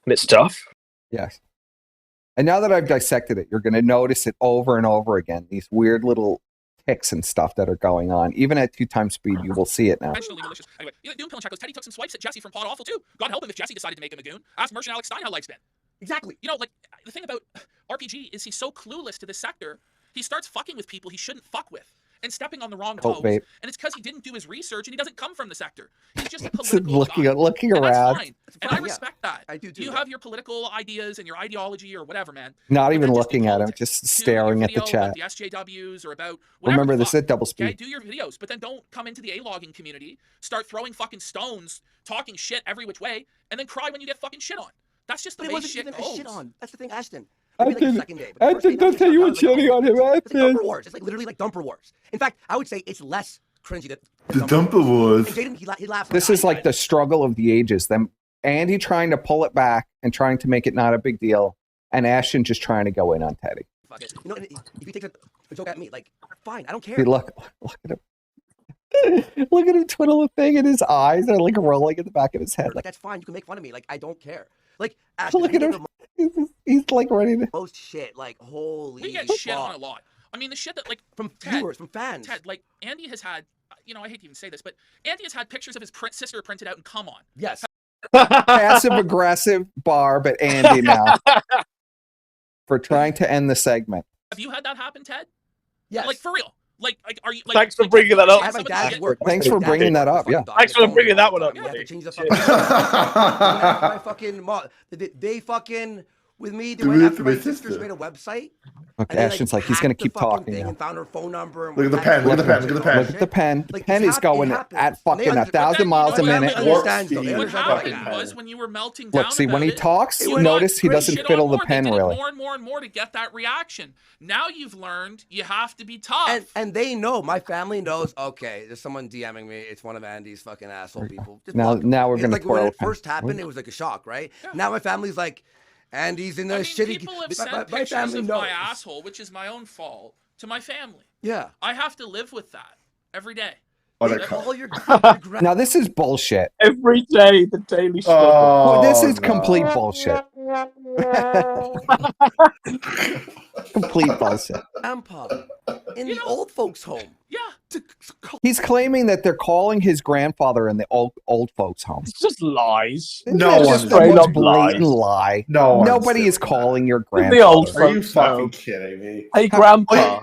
and it's tough. Yes. And now that I've dissected it, you're going to notice it over and over again. These weird little ticks and stuff that are going on. Even at 2x speed, you will see it now. Intentionally malicious. Anyway, Doom Pill and Check goes, Teddy took some swipes at Jesse from Pod Awful too. God help him if Jesse decided to make him a goon. Ask Merchant Alex Stein how life's been. Exactly. You know, like, the thing about RPG is he's so clueless to this sector, he starts fucking with people he shouldn't fuck with and stepping on the wrong Coke toes. vape. And it's because he didn't do his research and he doesn't come from the sector. He's just a political looking guy. looking And that's around, fine. It's And I fine, yeah. respect that. I do too. You have your political ideas and your ideology or whatever, man. not But even then just looking be at him, politics. just Do staring your at the video chat. about the SJWs or about whatever Remember, the this is fuck. at double Okay, speed. do your videos, but then don't come into the A-logging community, start throwing fucking stones, talking shit every which way, and then cry when you get fucking shit on. That's just the But it way wasn't shit even a goes. shit on. That's the thing, Ashton. I Maybe like the didn't- second day. But the first day, don't nothing tell you shut what down. shitting on him. I It's like did. Dumper Wars. It's like literally like Dumper Wars. In fact, I would say it's less cringy than The Dumper Wars. And Jaden, he laughs. This is like the struggle of the ages. Them Andy trying to pull it back and trying to make it not a big deal, and Ashton just trying to go in on Teddy. Fuck it. You know, if he takes a joke at me, like, fine, I don't care. See, look at him. Look at him twiddle the thing, and his eyes are like rolling in the back of his head. Like, that's fine. You can make fun of me. Like, I don't care. Like, Ashton, Look we at get him. the He's like ready to. most shit. Like, holy We get shit fuck. on a lot. I mean, the shit that, like, From Ted, viewers, from fans. Ted, like, Andy has had, you know, I hate to even say this, but Andy has had pictures of his sister printed out and come on. Yes. Passive aggressive Barb at Andy now for trying to end the segment. Have you had that happen, Ted? Yes. Like, for real? Like, are you? Like, Thanks for like, bringing that up. I have my somebody dad's get- work. Thanks for bringing that up, yeah. Thanks for bringing that one up, You have to buddy. change the Shit. fucking. My fucking mom. They fucking with me. They Do went it after to my my sisters sister. made a website. Look, And they, Ashton's like, he's hacked gonna the keep fucking talking thing now. and found her phone number. And Look at the was pen, look at the pen, texting look at the her and all pen. Look that at the shit. pen. Like, Pen it's is going it at happens. fucking They 1,000 you know miles a what minute. happened? They understand, though. Warp They speed. What understand happened like that. was when you were melting down Look, see, when about he it, talks, It you was notice he great. doesn't shit fiddle on the more. pen They did really. it more and more and more to get that reaction. Now you've learned you have to be tough. And they know. My family knows. Okay, there's someone DMing me. It's one of Andy's fucking asshole people. Just Now, block 'em. now we're It's gonna like when twirl a it pen. first happened, it was like a shock, right? Yeah. Now my family's like, Andy's in a I mean, shitty. people have my sent my pictures family of knows. my asshole, which is my own fault, to my family. Yeah. I have to live with that every day. What They a cut. call your Now this is bullshit. Every day, the daily struggle. Oh, This is no. complete bullshit. Complete bullshit. grandpa in the old folks' home. Yeah. He's claiming that they're calling his grandfather in the old folks' home. It's just lies. No It's one's just the straight most up blatant lies. lie. No one's Nobody is doing calling your The old grandfather. Are you folks' fucking home. kidding me? Hey, Grandpa,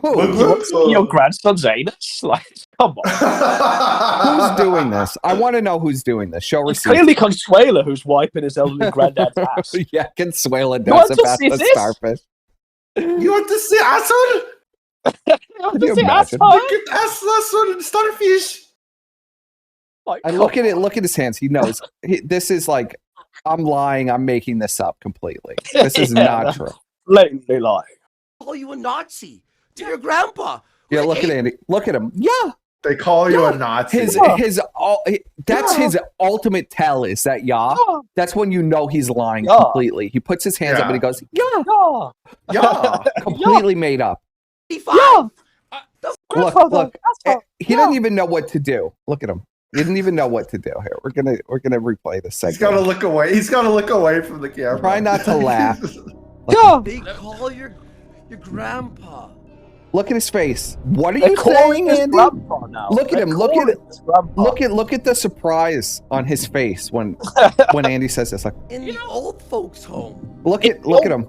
Look, Who? you want to see your grandson's anus? Like, come on. Who's doing this? I want to know who's doing this. Show It's receipts. clearly Consuela who's wiping his elderly granddad's ass. Yeah, Consuela You want does to about see the this? starfish. You want to see asshole? Can you Does he ask imagine? her? Look at asshole and starfish. Like, And look at it. Look at his hands. He knows. This is like, I'm lying. I'm making this up completely. This is Yeah, not that's true. blatantly lying. Call you a Nazi to your grandpa. Yeah, look at Andy. Look at him. Yeah, They call you Yeah. a Nazi. that's his ultimate tell is that yeah. That's when you know he's lying Yeah. completely. He puts his hands up and he goes, yeah, Yeah. yeah. completely made up. 85. Look. He doesn't even know what to do. Look at him. He didn't even know what to do here. We're gonna replay this He's got to segment. look away. He's got to look away from the camera. Try not to laugh. They call your grandpa. Look at his face. What are They're you calling saying, his Andy? grandpa now. Look at They're him, look at calling it. his grandpa. Look at the surprise on his face when Andy says this. Like, In the old folks' home. look at him.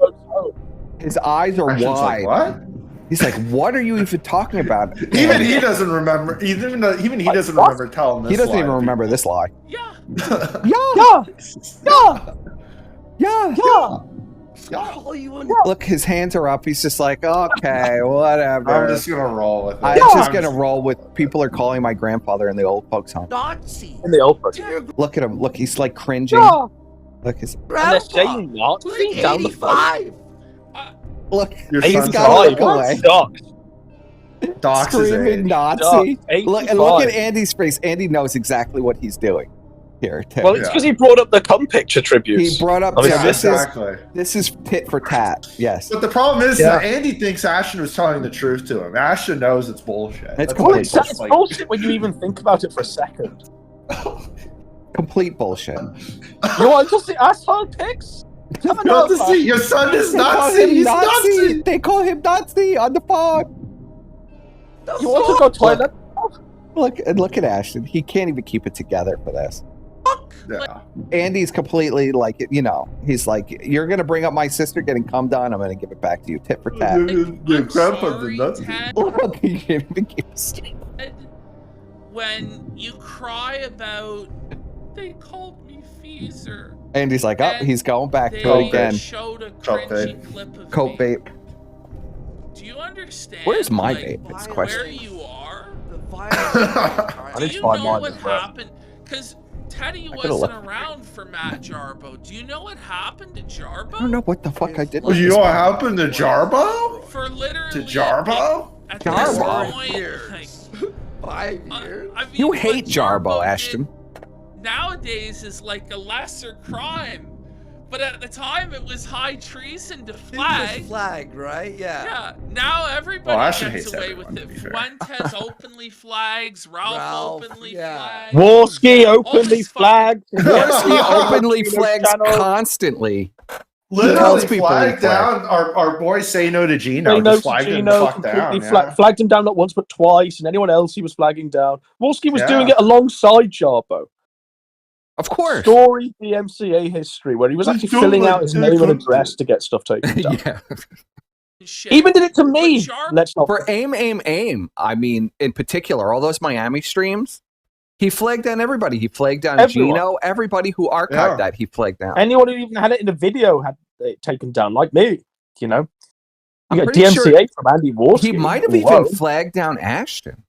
His eyes are Ashton's wide. like, what? He's like, what are you even talking about? Even Andy? he doesn't remember. Even he doesn't remember telling this. He doesn't lie even to remember this lie. Yeah. Yeah. Call you a Look, his hands are up. He's just like, okay, whatever. I'm just gonna roll with it. I'm just gonna roll with people are calling my grandfather in the old folks' home. Nazi In the old to person. your Look at him. Look, he's like cringing. Look, his And they're grandpa. saying not Who's see down the phone. 85. look. Your He's son's got to alive. look away. Docs his Screaming age. Nazi. Eight Look, and look at Andy's face. Andy knows exactly what he's doing. Here, Tim. Well, it's because he brought up the cum picture tributes. He brought up I mean, yeah, Yeah, this exactly. is tit for tat. Yes, But the problem is Yeah. that Andy thinks Ashton was telling the truth to him. Ashton knows it's bullshit. It's That's Well, why complete he's it's just like- bullshit when you even think about it for a second. complete bullshit. You want to see asshole pics? Have You want to another see your son is They call Nazi. him He's Nazi. Nazi. They call him Nazi on the phone. You want to go toilet? Look at Ashton. He can't even keep it together for this. Yeah. Andy's completely like, he's like, you're gonna bring up my sister getting cummed on. I'm gonna give it back to you, tit for tat. Your I'm grandpa's a sorry, Nazi. Ted, Look, he can't even keep it straight. when you cry about they called me Feaser. Andy's like, oh, And he's going back to it They again. showed a Coke cringy vape. clip of Coke me. vape. Do you understand? Where's my like, vape? It's the where question. you are? The violence. Do need you to find know mine what as well. happened? Because Teddy could've wasn't left. around for Matt Jarbo. Do you know what happened to Jarbo? I don't know what the fuck I did. Well, with you this know what one. happened to Jarbo? For literally To Jarbo? At this Jarbo? point, like, 5 years. I mean, You what hate Jarbo, did Ashton. Nowadays is like a lesser crime, but at the time it was high treason to flag. Flag, right? Yeah. Yeah. Now everybody Well, Ashton gets hates away everyone, with to be it. fair. Fuentes openly flags. Ralph openly yeah. flags. Warski All openly this flagged. He openly flags Channel. constantly. Literally tells people flagged he flagged. down our boy Say No to Gino. He knows Just flagged him Gino the fuck completely down. Yeah. flagged him down not once but twice, and anyone else he was flagging down. Wolski was Yeah. doing it alongside Jarbo. Of course. Story DMCA history, where he was He's actually doing filling like out his two name and countries. address to get stuff taken down. Yeah. Shit. Even did it to me. But Jarbo- Let's not. For aim. I mean, in particular, all those Miami streams, He flagged down everybody. He flagged down Everyone. Gino. Everybody who archived that, he flagged down. Anyone who even had it in a video had it taken down, like me. You know, I'm you got pretty DMCA sure from Andy Warski. he might have even flagged down Ashton.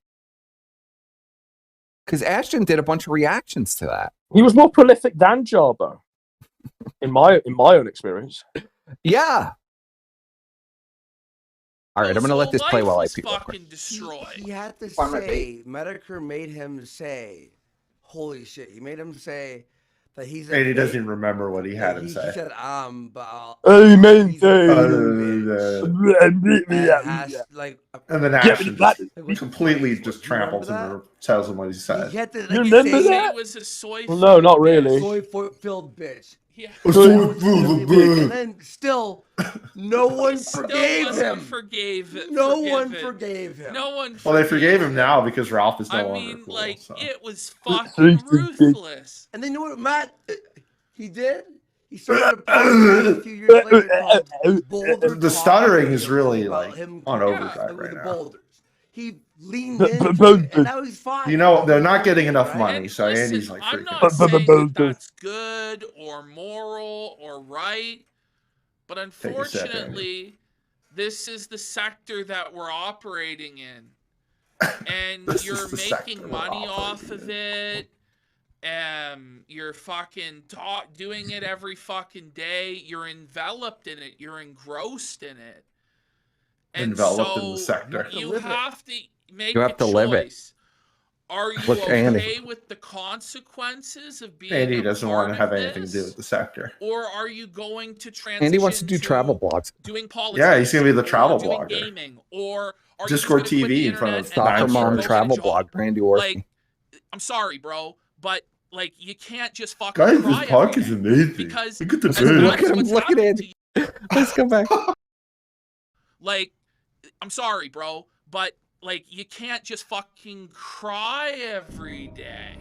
Because Ashton did a bunch of reactions to that. He was more prolific than Jarbo, in my own experience. Yeah. All right, I'm going to let this play while I life is people. fucking destroyed. He had to Farmer say, Medicare made him say, holy shit. He made him say that he's a And he bitch. doesn't even remember what he had him He say. said, but I'll, Amen. he's a bitch. And then Yeah, Ashton but just completely just tramples him and tells him what he said. He had to, You remember He said that? he was a soy. Well, no, not really. Soy-filled bitch. Yeah. And then still, no one Still forgave wasn't him. No one forgave him. No one. Well, they forgave him now because Ralph is no I longer mean, cool. like So. it was fucking ruthless. And then you know what Matt he did? He started a podcast a few years later called Boulder The Talk, stuttering is really about like him on overdrive with right the now. boulders. He leaned into it, and now he's fine. You know, they're not getting enough Right? money, And so listen, Andy's like I'm freaking. not saying that that's good or moral or right, but Take a sip, Andy. unfortunately, this is the sector that we're operating in, and This you're is the making sector we're money off operating of it. You're fucking doing it every fucking day. You're enveloped in it. You're engrossed in it. And Enveloped in so the sector. you have to make You have a to live it. choice. Are you Look, okay Andy. with the consequences of being Andy a doesn't part want to of have anything to do this? with the sector. Or are you going to transition Andy wants to do travel blogs. doing politics? Yeah, he's gonna be the or travel doing blogger. Gaming, or are Discord you just gonna quit TV the in front of internet and Soccer Nine actually Mom go Stars. get a travel job? blog, Brandy Orski. Like, I'm sorry, bro, but like you can't just fucking Guys, cry this every podcast day is amazing. because Look at the as birds. bad Look as at him, what's look at happened Andy. to you, Let's go back. like, I'm sorry, bro, but like you can't just fucking cry every day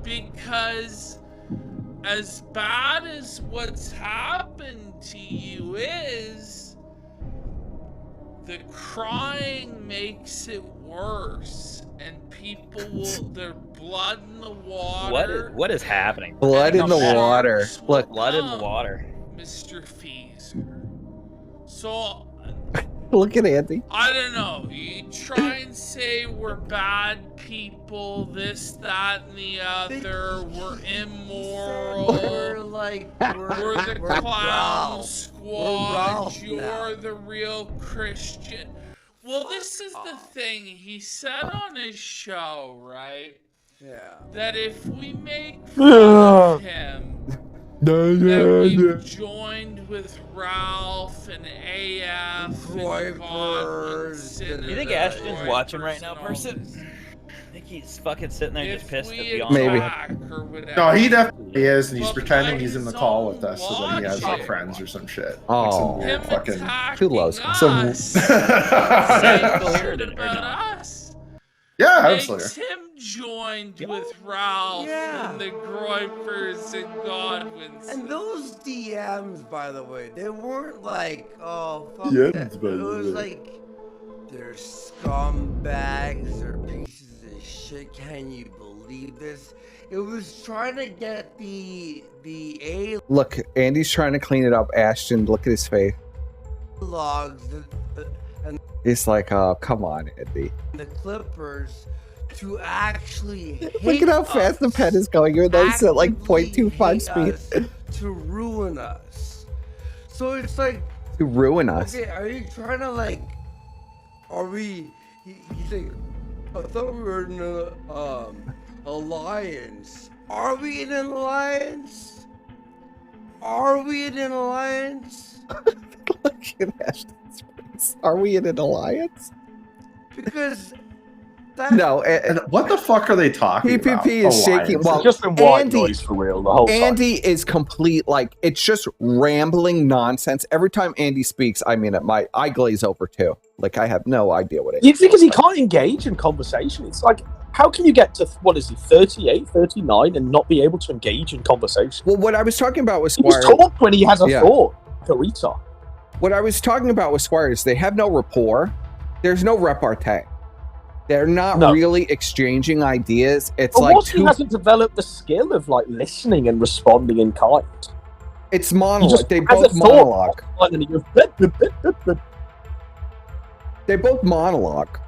because as bad as what's happened to you is, the crying makes it worse, and people will their blood in the water. What is happening? Blood in the and water. sharks will Look, Blood in the come, water. Mr. Feaser. So look at Andy. I don't know. You try and say we're bad people, this, that, and the other. We're immoral. We're like We're the we're clown Ralph. squad. Ralph You're now. the real Christian. Well, this is the thing. He said on his show, right? Yeah. That if we make fun of him, that we joined with Ralph and AF and Groypers Godwinson. and You think the Ashton's watching right now, and all Persip? this. I think he's fucking sitting there just If pissed we at beyond. Maybe. attack or whatever. No, he definitely is, and he's But pretending by he's in the his call own with us so that he has like logic. friends or some shit. Oh. Like Him some fucking. attacking Too low. us, Some- saying Still here shit or about not? us, Yeah, makes absolutely. him joined with Ralph Yeah. and the Groypers and Godwins. And those DMs, by the way, they weren't like, oh, fuck DMs, that. by It the was way. like, they're scumbags, they're pieces of shit. Can you believe this? It was trying to get the A Look, Andy's trying to clean it up. Ashton, look at his face. logs and It's like, oh, come on, Andy. the Clippers to actually hate Look at how fast the us. pen is going. You're those at like Actively 0.25 hate speed us to ruin us. So it's like, to ruin us. okay, are you trying to like, are we, he's like, I thought we were in an alliance. Are we in an alliance? Are we in an alliance? Look at Ashton's face. Are we in an alliance? Because that, No, And what the fuck are they talking about? PPP is shaking. Alliance. Well, It's just been white Andy- noise for real the whole time. Andy is complete, like, it's just rambling nonsense. Every time Andy speaks, I mean, I glaze over too. Like, I have no idea what it is. You think he can't engage in conversation? It's like, how can you get to, what is he, 38, 39 and not be able to engage in conversation? Well, what I was talking about with He Squire, just talks when he has a Yeah. thought. Like a retard. what I was talking about with Squire is they have no rapport. There's no repartee. They're not No. really exchanging ideas. It's But like Worsky hasn't developed the skill of like listening and responding in kind. it's He monologue. just They has both a thought, monologue. and then he goes, "Blip, blip, blip, blip, blip." They both monologue.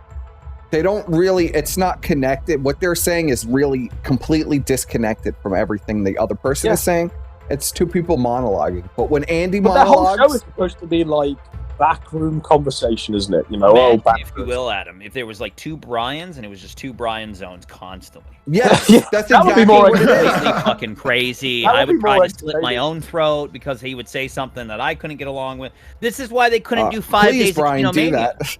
They don't really. It's not connected. What they're saying is really completely disconnected from everything the other person is saying. It's two people monologuing. But when Andy But that whole show monologues, is supposed to be like backroom conversation, isn't it? You know, Imagine, back if you will, Adam, if there was like two Brians and it was just two Brian zones constantly. yes, Yeah, that's that would be exactly more what it is. Completely fucking crazy. That would I be would try more to slit my entertaining. own throat because he would say something that I couldn't get along with. This is why they couldn't do 5 Please, days Brian, of do Kinomania. that.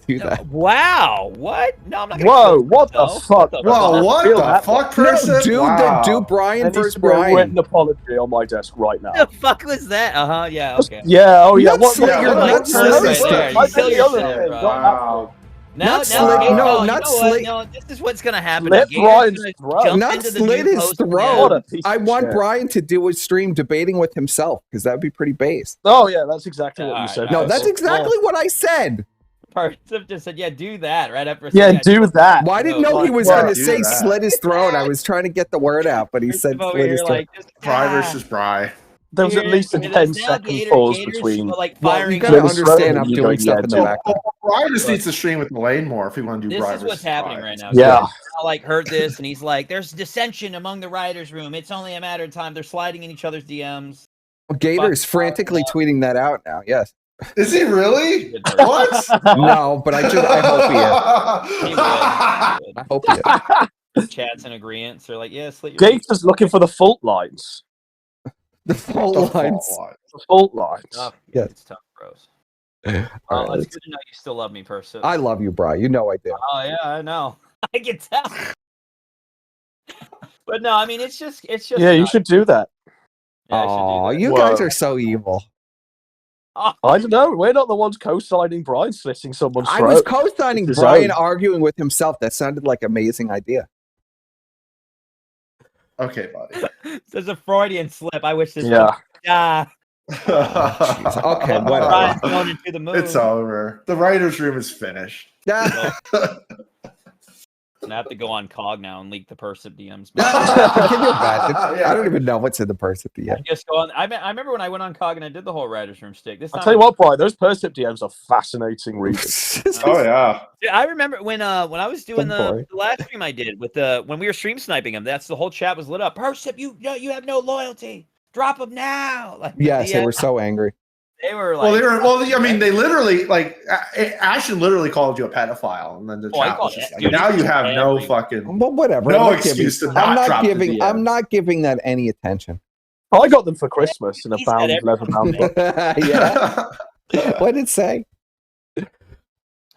Do that. Wow, what? No, I'm not gonna Whoa, kill what the myself. fuck? Whoa, what Feel the that. fuck, No, Persip? do Wow. do Brian There needs versus to be a Brian. written apology on my desk right now. What the fuck was that? Uh-huh, yeah, okay. Yeah, oh yeah. Not What? slit Yeah, your what- not what's slit this his right there? throat. You I kill think the other yourself, thing, bro. not that Wow. No, Not no, slit- Gaytor, no, you not know what? slit- No, this is what's gonna happen. Slit Gaytor's Brian's gonna throat. jump Not into the slit new his post throat. What a piece I of want shit. Brian to do a stream debating with himself because that would be pretty base. Oh yeah, that's exactly what you Alright, said. No, alright. that's exactly what I said. Persip just said, yeah, do that right after. Yeah, do that. Well, I didn't No, know he like, was yeah, going to do say that. slit his throat. I was trying to get the word out, but he said over slit here his throat. like, just, Bry versus Bry. There was at least a 10-second pause between. like Well, firing. you gotta Slit his throat understand and I'm you doing go, stuff yeah, in the do back. Bry just needs to stream with Elaine more if we want to do This Bry is what's versus happening Bry. right now. Yeah. I like heard this, and he's like, "There's dissension among the writers' room. It's only a matter of time. They're sliding in each other's DMs." Gaytor is frantically tweeting that out now. Yes. Is he really? What? No, but I hope he is. He would. I hope he is. Chats in agreement. So they're like, "Yeah, slit your." Gaytor's looking for the fault lines. The fault The lines. fault line. The fault lines. Oh, Yes. it's tough, bros. All right, It's let's- good to know you still love me, person. I love you, Bry. You know I do. Oh yeah, I know. I can tell. But no, I mean it's just Yeah, you not- should do that. Yeah, I should do Oh, that. you Whoa. guys are so evil. I don't know. We're not the ones co-signing Brian slitting someone's I throat. was co-signing His Brian own. arguing with himself. That sounded like an amazing idea. Okay, buddy. There's a Freudian slip. I wish this. Yeah. Yeah. jeez. Okay, Brian's whatever. going into the moon. It's over. The writer's room is finished. Yeah. I have to go on Cog now and leak the Persip DMs. Can you imagine? Yeah. I don't even know what's in the person I yet. just go on. I remember when I went on Cog and I did the whole writers' room stick. This I'll time, tell you what, Brian, those Persip DMs are fascinating reading. Oh yeah. Dude, I remember when I was doing Good boy. the last stream I did with when we were stream sniping him. That's the whole chat was lit up. Persip, you have no loyalty. Drop him now. Like Yes, they were so angry. They were like. Well, they were. Well, I mean, they literally like Ashton literally called you a pedophile, and then the Oh, I chat called was just it- like, dude, now it's you have no everything. fucking. But whatever. No I'm not excuse giving, to not I'm not drop the giving. DM. I'm not giving that any attention. I got them for Christmas in a He said bound everyone leather bound book. Yeah. What did it say?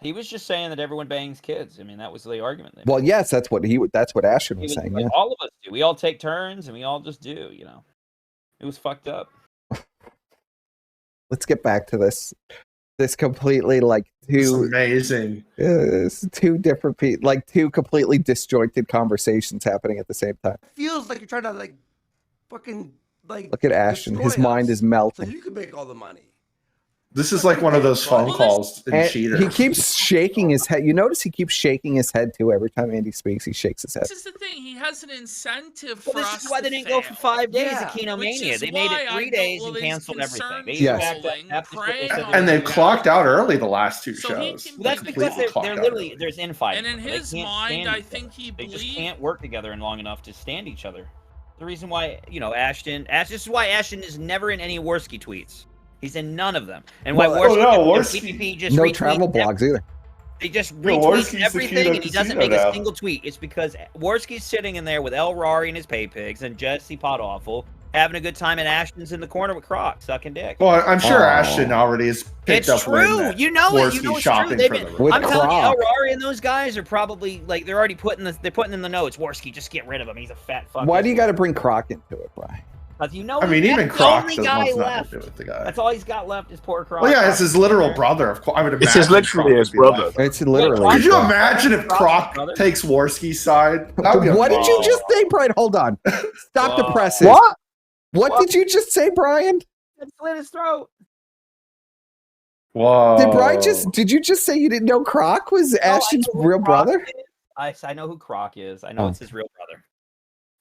He was just saying that everyone bangs kids. I mean, that was the argument. They Well, made. yes, that's what Ashton He was was saying. like, Yeah. all of us do. We all take turns, and we all just do. You know, it was fucked up. Let's get back to this. This completely like It's two amazing. two different people, like two completely disjointed conversations happening at the same time. Feels like you're trying to like fucking like Look at Ashton. His destroy mind us is so melting. you can make all the money. This is like one of those phone Well, calls in And Cheater. he keeps shaking his head. You notice he keeps shaking his head too. Every time Andy speaks, he shakes his head. This is the thing. He has an incentive for Well, us this is why to they didn't go for fail. 5 days Yeah. of Which Kinomania. is They made why it I 3 know days all and these canceled everything. concerns They Yes. backed up. rolling, That's what they praying said. on And they Yeah. clocked out early the last two So he shows. can Well, that's be because Completely they're clocked out literally early. there's infighting. And in They his can't mind, stand I each think other. he They just believed. can't work together in long enough to stand each other. The reason why, Ashton. This is why Ashton is never in any Worski tweets. He's in none of them. And why Well, Worski no, and Worski- PPP just No retweet travel blogs either. They just Yo, retweet Worski's the everything, king of and he doesn't casino make a now. single tweet. It's because Worski's sitting in there with El Rari and his pay pigs and Jesse Potawful having a good time, and Ashton's in the corner with Croc sucking dick. Well, I'm sure Oh. Ashton already has picked It's up true. when You know it. You Worski's know it's shopping true. They've for been, the With I'm telling you, El Croc. Rari and those guys are probably like they're already putting in the notes. Worski, just get rid of him. He's a fat fuck. Why do you got to bring Croc into it, Brian? Because you know, I mean, that's even the Croc only does guy wants nothing left. to do with the guy. That's all he's got left is poor Croc. Well, yeah, it's his literal brother. Of course, I would imagine. It's his literally Croc his would be brother. left. It's literally. Could you yeah. imagine if Croc brother? takes Worski's side? That would be What did you amazing. just say, Brian? Hold on. Stop the Whoa. presses. What? What did you just say, Brian? Slit his throat. Whoa. Did you just say you didn't know Croc was Ashton's real brother? I know who Croc is. I know it's his real brother.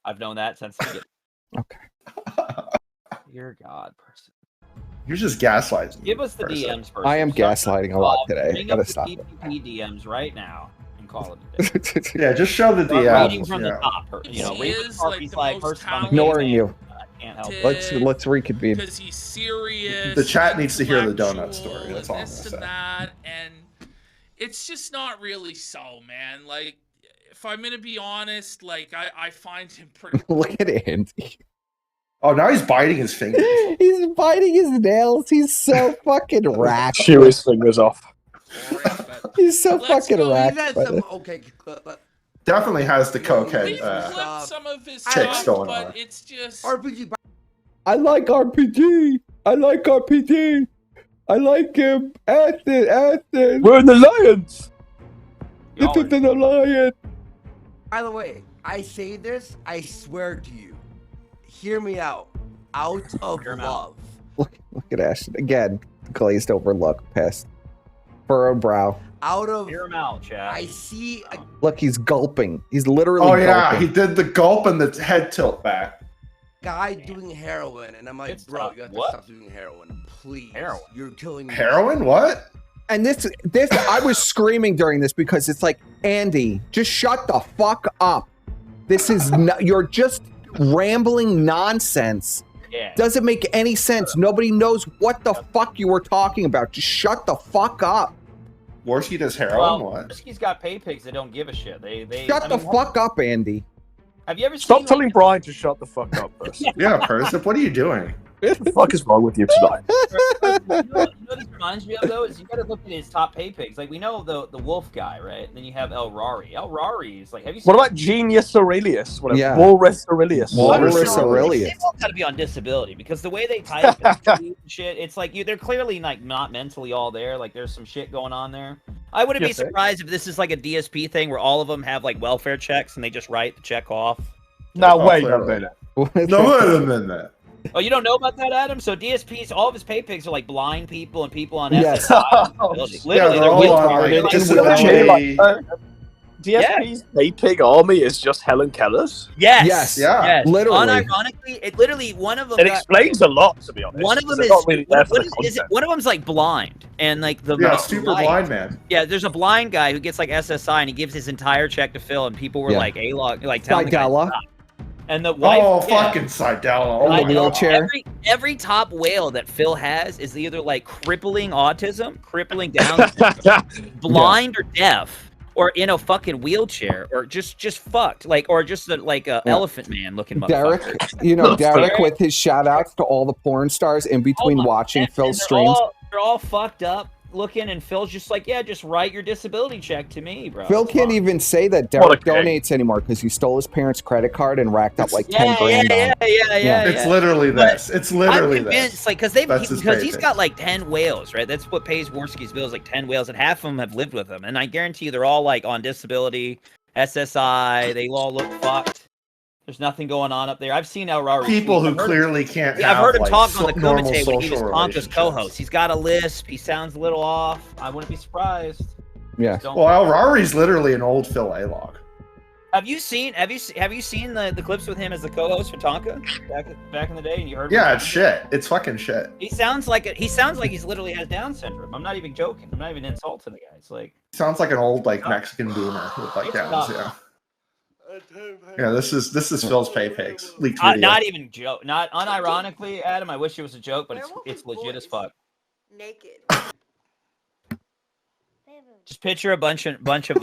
I've known that since the beginning. Okay. Dear God, person. You're just gaslighting. Give us the DMs first. I am gaslighting a lot today. Bring Gotta up the stop it. PPP DMs right now and call it a day. Yeah, just show the Reading DMs. from the top. You know, He read is, from like, he's the like, most first I'm Ignoring you. I can't help it. Let's reconvene. Because he's serious. The chat needs to hear the donut intellectual, story. That's all I'm this gonna and say. that, and it's just not really so, man. Like, if I'm gonna be honest, like I find him pretty. Look at Andy. Oh, now he's biting his fingers. He's biting his nails. He's so fucking racked. Chew his fingers off. boring, but He's so Let's fucking go. racked. We've had by some this. okay. Definitely has the we've cokehead. clipped some of his chicks stuff, going but on. it's just. RPG. I like RPG. I like RPG. I like him. Ashton. We're in the Lions. This is an alliance. By the way, I say this. I swear to you. Hear me out. Out of Hear him out. love. Look at Ashton again. Glazed over look, pissed, furrowed brow. Out of. Hear him out, Chad. I see a Look, he's gulping. He's literally. Oh yeah, gulping. he did the gulp and the head tilt back. guy doing heroin, and I'm like, It's bro, tough. you have to What? stop doing heroin, please. Heroin? You're killing me. Heroin? What? And this, I was screaming during this because it's like, Andy, just shut the fuck up. This is you're just rambling nonsense. Yeah. Doesn't make any sense. Nobody knows what the fuck you were talking about. Just shut the fuck up. Worski does heroin? Well, What? He's got pay pigs that don't give a shit. Shut I the mean, fuck up, Andy. Have you ever Stop seen telling Brian to shut the fuck up first. Yeah, Persip, what are you doing? What the fuck is wrong with you tonight? You know what this reminds me of though is you got to look at his top pay pigs. Like we know the wolf guy, right? And then you have El Rari. El Rari is like, have you seen? What about Genius Aurelius? Whatever. Yeah. Walrus Aurelius. Walrus They've Aurelius. all got to be on disability because the way they type and shit, it's like they're clearly like not mentally all there. Like there's some shit going on there. I wouldn't be Yes, sir. surprised if this is like a DSP thing where all of them have like welfare checks and they just write the check off. Now Oh, wait a clearly. minute. No, wait a minute. Oh, you don't know about that, Adam? So DSPs, all of his pay pigs are like blind people and people on Yes. SSI. Yeah, Literally, they're all wheel on card. like Like, disability. DSP's pay pig army is just Helen Keller's. yes, Yeah, literally. Unironically, it literally one of them. It got- explains a lot, to be honest. One of them They're is, not really there for what the is it? content. One of them's like blind, and like the Yeah, like, super light. blind man. Yeah, there's a blind guy who gets like SSI, and he gives his entire check to Phil, and people were Yeah. like A-log, like telling the guy to Videla. stop. And the wife, Oh, yeah. fucking Seidel. Oh, I the know, wheelchair. Every top whale that Phil has is either like crippling autism, crippling down, blind or deaf, or in a fucking wheelchair, or just fucked, like, or just like a elephant man looking Derek, motherfucker. you know, Derek Derek. with his shout outs to all the porn stars in between Oh my- watching and Phil's they're streams. they're all fucked up looking, and Phil's just like, yeah, just write your disability check to me, bro. Phil It's can't fine. even say that What a Derek king. donates anymore because he stole his parents' credit card and racked up like 10 Yeah, grand on it. yeah. It's literally this. It's I'm literally convinced, this. like, because That's his he's pay got pick. like 10 whales, right? That's what pays Worski's bills, like 10 whales, and half of them have lived with him. And I guarantee you, they're all like on disability, SSI. They all look fucked. There's nothing going on up there. I've seen El Rari. People who I've heard him- clearly can't Yeah, I've have heard him like, talk on the normal Kumite when he was social Tonka's relationships. co-host. He's got a lisp. He sounds a little off. I wouldn't be surprised. Yeah. Don't- Well, El Rari's literally an old Phil A-log. Have you seen the clips with him as the co-host for Tonka back in the day? And you heard? Yeah, him? it's shit. It's fucking shit. He sounds like he's literally has Down syndrome. I'm not even joking. I'm not even insulting the guy. It's like Sounds like an old like Mexican boomer with like It's Downs. not. Yeah. Yeah, this is Phil's pay pigs. Leaked video. not even joke. Not unironically, Adam. I wish it was a joke, but it's legit as fuck. Naked. Just picture a bunch of like a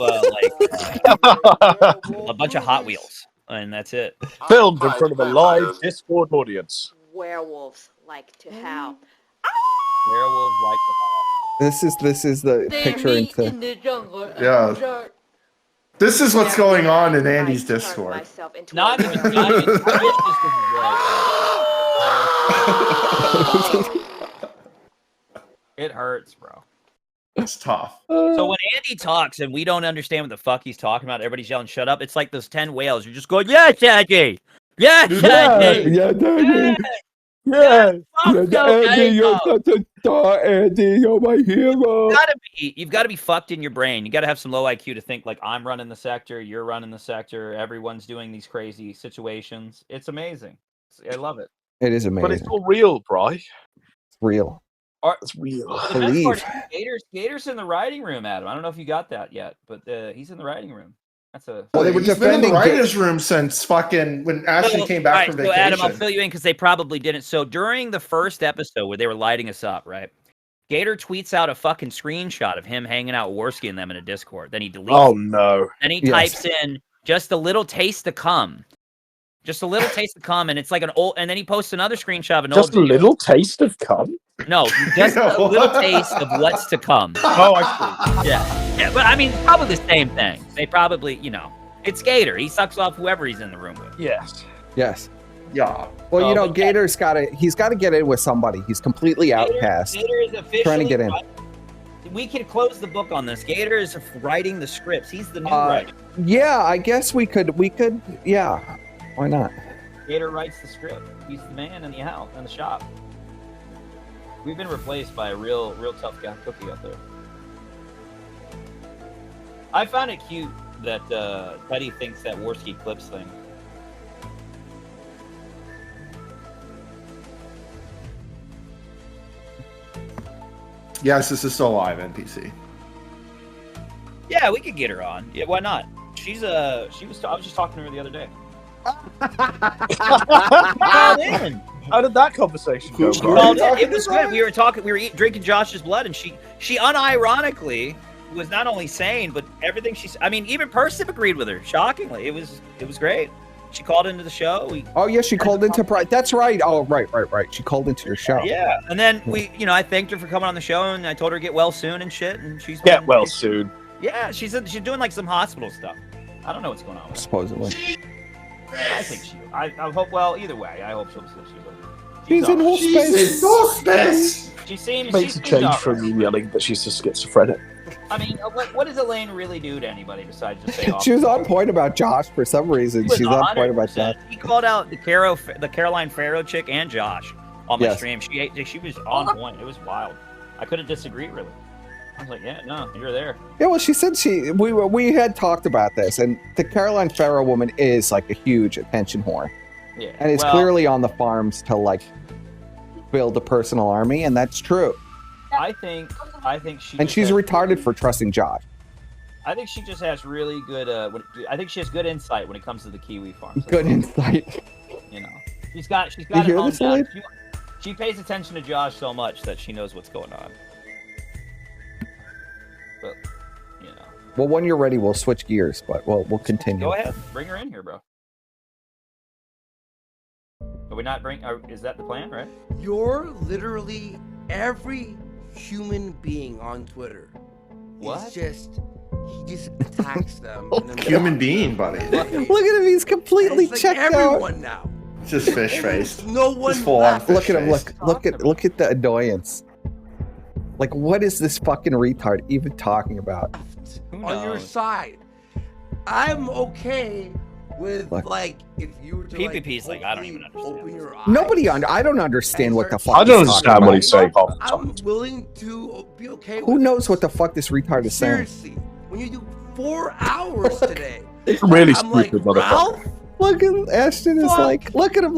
bunch of Hot Wheels, and that's it. Filmed in front of a live Discord audience. Werewolves like to howl. Werewolves like This is the picture into the jungle. Yeah. This is what's going on in Andy's Discord. not even. I wish this was a joke. It hurts, bro. It's tough. So when Andy talks and we don't understand what the fuck he's talking about, everybody's yelling, "Shut up!" It's like those 10 whales. You're just going, "Yes, Andy! Yes, Andy! yeah, Daddy. Yeah. Fuck no, Andy, you're Gaytor! such a Andy, you're my hero. You've got to be fucked in your brain. You got to have some low IQ to think like I'm running the sector, you're running the sector, everyone's doing these crazy situations. It's amazing. I love it. It is amazing. But it's all real, Bri. It's real. It's real. The best part is Gaytor's in the writing room, Adam. I don't know if you got that yet, but he's in the writing room. That's a. Well, they were He's been in defending the writers' room since fucking when Ashton came back from So vacation. Adam, I'll fill you in because they probably didn't. So during the first episode where they were lighting us up, right? Gaytor tweets out a fucking screenshot of him hanging out with Worski and them in a Discord. Then he deletes. Oh no! Then he types in just a little taste to come. Just a little taste to come, and it's like an old. And then he posts another screenshot of an just old. Just a little taste of cum. No, just a little taste of what's to come. Oh, I see. Yeah, but I mean, probably the same thing. They probably, it's Gaytor. He sucks off whoever he's in the room with. Yes. Yeah. Well, Gaytor's he's got to get in with somebody. He's completely outcast. Gaytor is officially trying to get in. We could close the book on this. Gaytor is writing the scripts. He's the new writer. Yeah, I guess we could. Yeah, why not? Gaytor writes the script. He's the man in the house, in the shop. We've been replaced by a real tough guy cookie out there. I found it cute that Teddy thinks that Worski clips thing. Yes, this is still live, NPC. Yeah, we could get her on. Yeah, why not? I was just talking to her the other day. How did that conversation go? It was good. We were drinking Josh's blood, and she unironically was not only sane, but everything even Persip agreed with her. Shockingly, it was great. She called into the show. She called into That's right. Oh, right. She called into your show. Yeah, and then I thanked her for coming on the show, and I told her to get well soon and shit. And she's soon. Yeah, she's doing like some hospital stuff. I don't know what's going on with her. Supposedly. I think I hope. Well, either way, I hope she's in hospice. She seems. Makes a change from you yelling that she's just schizophrenic. I mean, what does Elaine really do to anybody besides just say? She was on point about Josh for some reason. She's on point about Josh. He called out the Caroline Farrow chick and Josh on my stream. She was on point. It was wild. I couldn't disagree really. I was like, yeah, no, you're there. Yeah, well, she said we had talked about this, and the Caroline Farrow woman is like a huge attention whore. Yeah, and it's clearly on the farms to like build a personal army, and that's true. I think she's retarded for trusting Josh. I think she just has really good. I think she has good insight when it comes to the Kiwi farms. Good insight. She's got. You hear this, Elaine? She pays attention to Josh so much that she knows what's going on. But, Well, when you're ready, we'll switch gears, but we'll continue. Go ahead, bring her in here, bro. Are we not is that the plan, right? You're literally every human being on Twitter. What? He just attacks them. Human being, buddy. Look at him, he's completely checked out. Everyone now. Just fish faced. No one. Full on fish Look at him. faced. Look at the annoyance. Like, what is this fucking retard even talking about? On your side, I'm okay with if you were to PPP's I don't even understand. Open your eyes. I don't understand what the fuck. I don't understand what he's saying. I'm willing to be okay. Who knows what the fuck this retard is saying? Seriously, when you do 4 hours today, It's really I'm like, stupid, motherfucker. Ralph? Look at Ashton is like, look at him.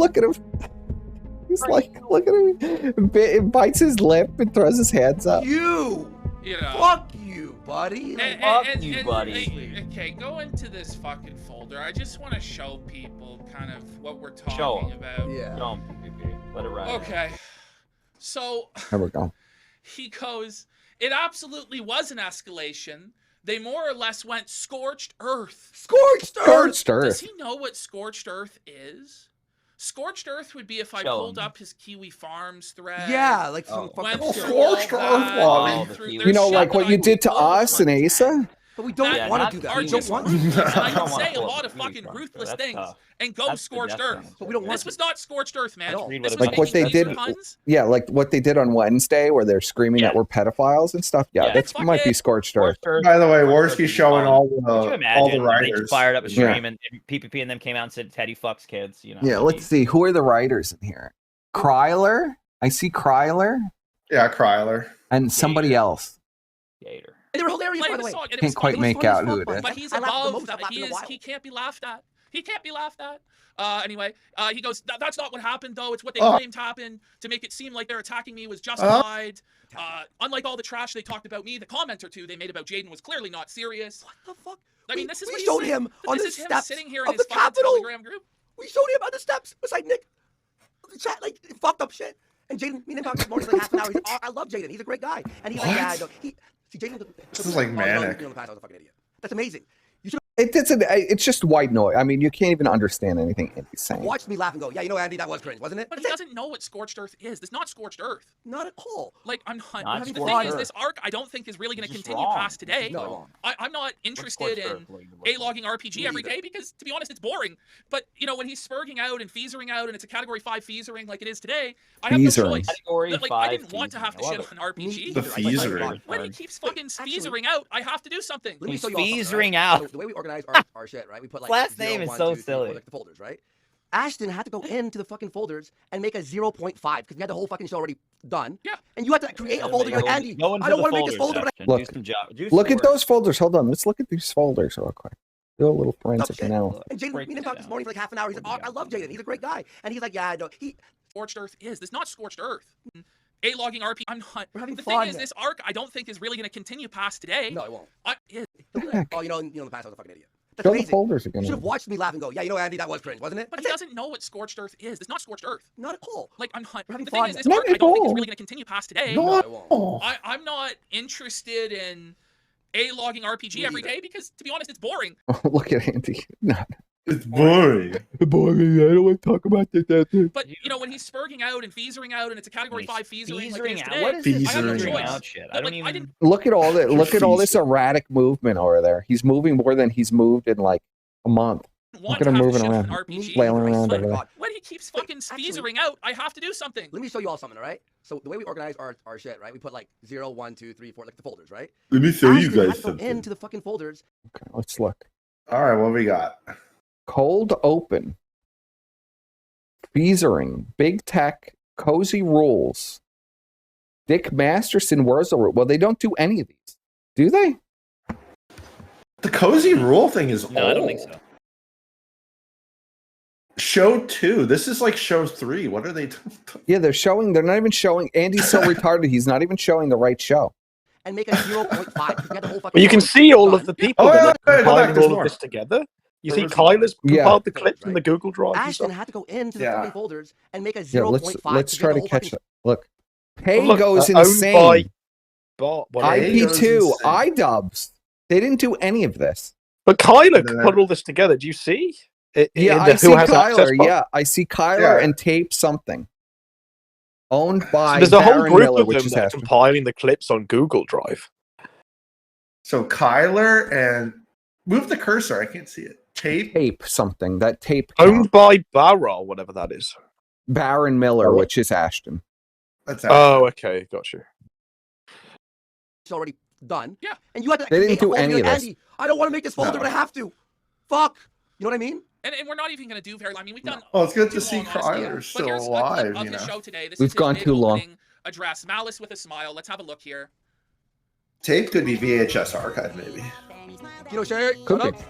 He's like, look at him. Bites his lip and throws his hands up. Fuck you, buddy. Fuck you, buddy. Okay, go into this fucking folder. I just want to show people kind of what we're talking about. Yeah. Don't PPP. Let it ride. Okay. So There we go. he goes, it absolutely was an escalation. They more or less went scorched earth. Scorched earth. Does he know what scorched earth is? Scorched earth would be if I pulled up his Kiwi Farms thread. Yeah, like some fucking Scorched earth. You know, like what you did to us and Asa? But we don't want to do that. We don't want to. I can say a lot of fucking ruthless things and go scorched earth. But we don't want This was not scorched earth, man. This was Like what they making did, puns. yeah, like what they did on Wednesday, where they're screaming that we're pedophiles and stuff. Yeah, that might be scorched earth. By the way, Worski's showing all Could you the imagine writers. they fired up a stream and PPP and them came out and said Teddy fucks kids. Yeah, let's see. Who are the writers in here? Kryler. I see Kryler. Yeah, Kryler. And somebody else. Gaytor. And they were hilarious, Playing by the the way. song, and it Can't was quite funny. make funny as out fuck, who it bud. is. But he's I laughed the above most that. I've laughed in a while. He can't be laughed at. He can't be laughed at. Anyway, he goes, that's not what happened, though. It's what they claimed happened to make it seem like they're attacking me was justified. Unlike all the trash they talked about me, the comment or two they made about Jaden was clearly not serious. What the fuck? I mean, this is we what showed he's saying. him on the This is him steps sitting here in of his the fucking Capitol. Telegram group. We showed him on the steps beside Nick. The chat, like, fucked up shit. And Jaden, me and him talked this morning for like half an hour. He's like, oh, I love Jaden. He's a great guy. And he's like, yeah, I know. See, Jaden. This is like manic. In the past, I was a fucking idiot. That's amazing. You should It's just white noise. I mean, you can't even understand anything Andy's saying. have watched me laugh and go, yeah, you know, Andy, that was cringe, wasn't it? But he That's it. doesn't know what Scorched Earth is. It's not Scorched Earth. Not at all. Like, I'm not. Not The Scorched thing is, Earth. this arc, I don't think is really going to It's just continue wrong. past today. No, it won't. I'm not interested in A-logging RPG every day because, to be honest, it's boring. But, you know, when he's spurging out and feasering out and it's a Category 5 feasering like it is today, I have no Feasering. choice. Category Like, 5 I didn't want to have to feasering. I shit love on an RPG. The Either. I like feasering. When he keeps fucking Actually- feasering out, I have to do something. Let me He's show you all something, feasering right? out. So the way we organize our shit, right? We put like Last 0, name is 1, so 2, 3, 4, silly. like the folders, right? Ashton had to go into the fucking folders and make a 0.5 because we had the whole fucking show already done. Yeah. And you had to create a folder. You're like, Andy, Go into I don't the want to make this folder, folders, but I Look. Ashton. Do some job. Do Look some at work. those folders. Hold on. Let's look at these folders real quick. Do a little forensic shit. analysis. And Jaden, me and him talked this morning for like half an hour. He's like, oh, I love Jaden. He's a great guy. And he's like, yeah, I know. Scorched Earth is. This is not Scorched Earth. A-logging RPG. I'm not. We're having The fun. thing is, this arc, I don't think is really going to continue past today. No, it won't. Heck. Oh, you know, in the past, I was a fucking idiot. That's Show the amazing. folders You again. should have watched me laugh and go, yeah, you know, Andy, that was cringe, wasn't it? But he That's it. doesn't know what Scorched Earth is. This is not Scorched Earth. Not at all. Like, I'm not. We're having The fun. thing is, this Not arc, at I don't think all. is really going to continue past today. No, it won't. I'm not interested in A-logging RPG every day because, to be honest, it's boring. Look at Andy. Not It's boring. boring. I don't want to talk about that. But, you know, when he's spurging out and feasering out and it's a Category 5 feasering like it is Feasering out. today, What is this I have no Feasering choice. out shit? I But, don't like, I even. didn't. Look at all that. Look at all this erratic movement over there. He's moving more than he's moved in like a month. Want at to him have moving shit on around, an RPG. flailing I around swear over to there. God. When he keeps fucking Actually- feasering out, I have to do something. Let me show you all something, all right? So the way we organize our shit, right? We put like 0, 1, 2, 3, 4, like the folders, right? Let me show you Ashton had guys to go something. into the fucking folders. Okay, let's look. All right, what we got? Cold open. Feasering. Big tech. Cozy rules. Dick Masterson Wurzel. Well, they don't do any of these. Do they? The cozy rule thing is No, old. I don't think so. Show 2. This is like show 3. What are they doing? Yeah, they're showing. They're not even showing. Andy's so retarded. He's not even showing the right show. And make a 0.5 because we had the whole fucking Well, you can show see all of done. the people Oh, that yeah, are yeah, go back, compiling there's all more. of this together. You There see was- Kyler's Yeah. compiled the clips Right. in the Google Drive and Ashton stuff. had to go into the Yeah. fucking folders and make a Yeah, 0.5. let's because we try had to the whole catch fucking- it. Look, Pay Look, goes owned insane. by Bot, whatever. Pay goes IP2, insane. iDubbbz. They didn't do any of this. But Kyler And then put all this together. Do you see? Yeah, In I the see Who Has Access Kyler. box? Yeah, I see Kyler Yeah. and Tape something. Owned by So there's a whole Baron group Miller, of which them is that are Ashton. compiling the clips on Google Drive. So Kyler and move the cursor. I can't see it. Tape. Tape something. That tape. Owned by Barra, whatever that is. Baron Miller, which is Ashton. That's Oh, okay, got you. It's already done. Yeah. And you had to They didn't create a do folder. any You're of like, this. Andy, I don't want to make this folder, No. but I have to. Fuck. You know what I mean? And we're not even going to do very long. I mean, we've done. Well, it's good too to see long, honestly. Kyler But still here's a alive, clip of you his know. show today. This We've is his gone too long. mid-opening address. Malice with a smile. Let's have a look here. Tape could be VHS archive, maybe. You know, Shay, Could shut be. up.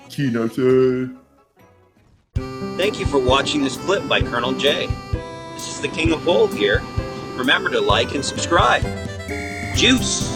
Keynote. Thank you for watching this clip by Colonel J. This is the King of Bold here. Remember to like and subscribe. Juice!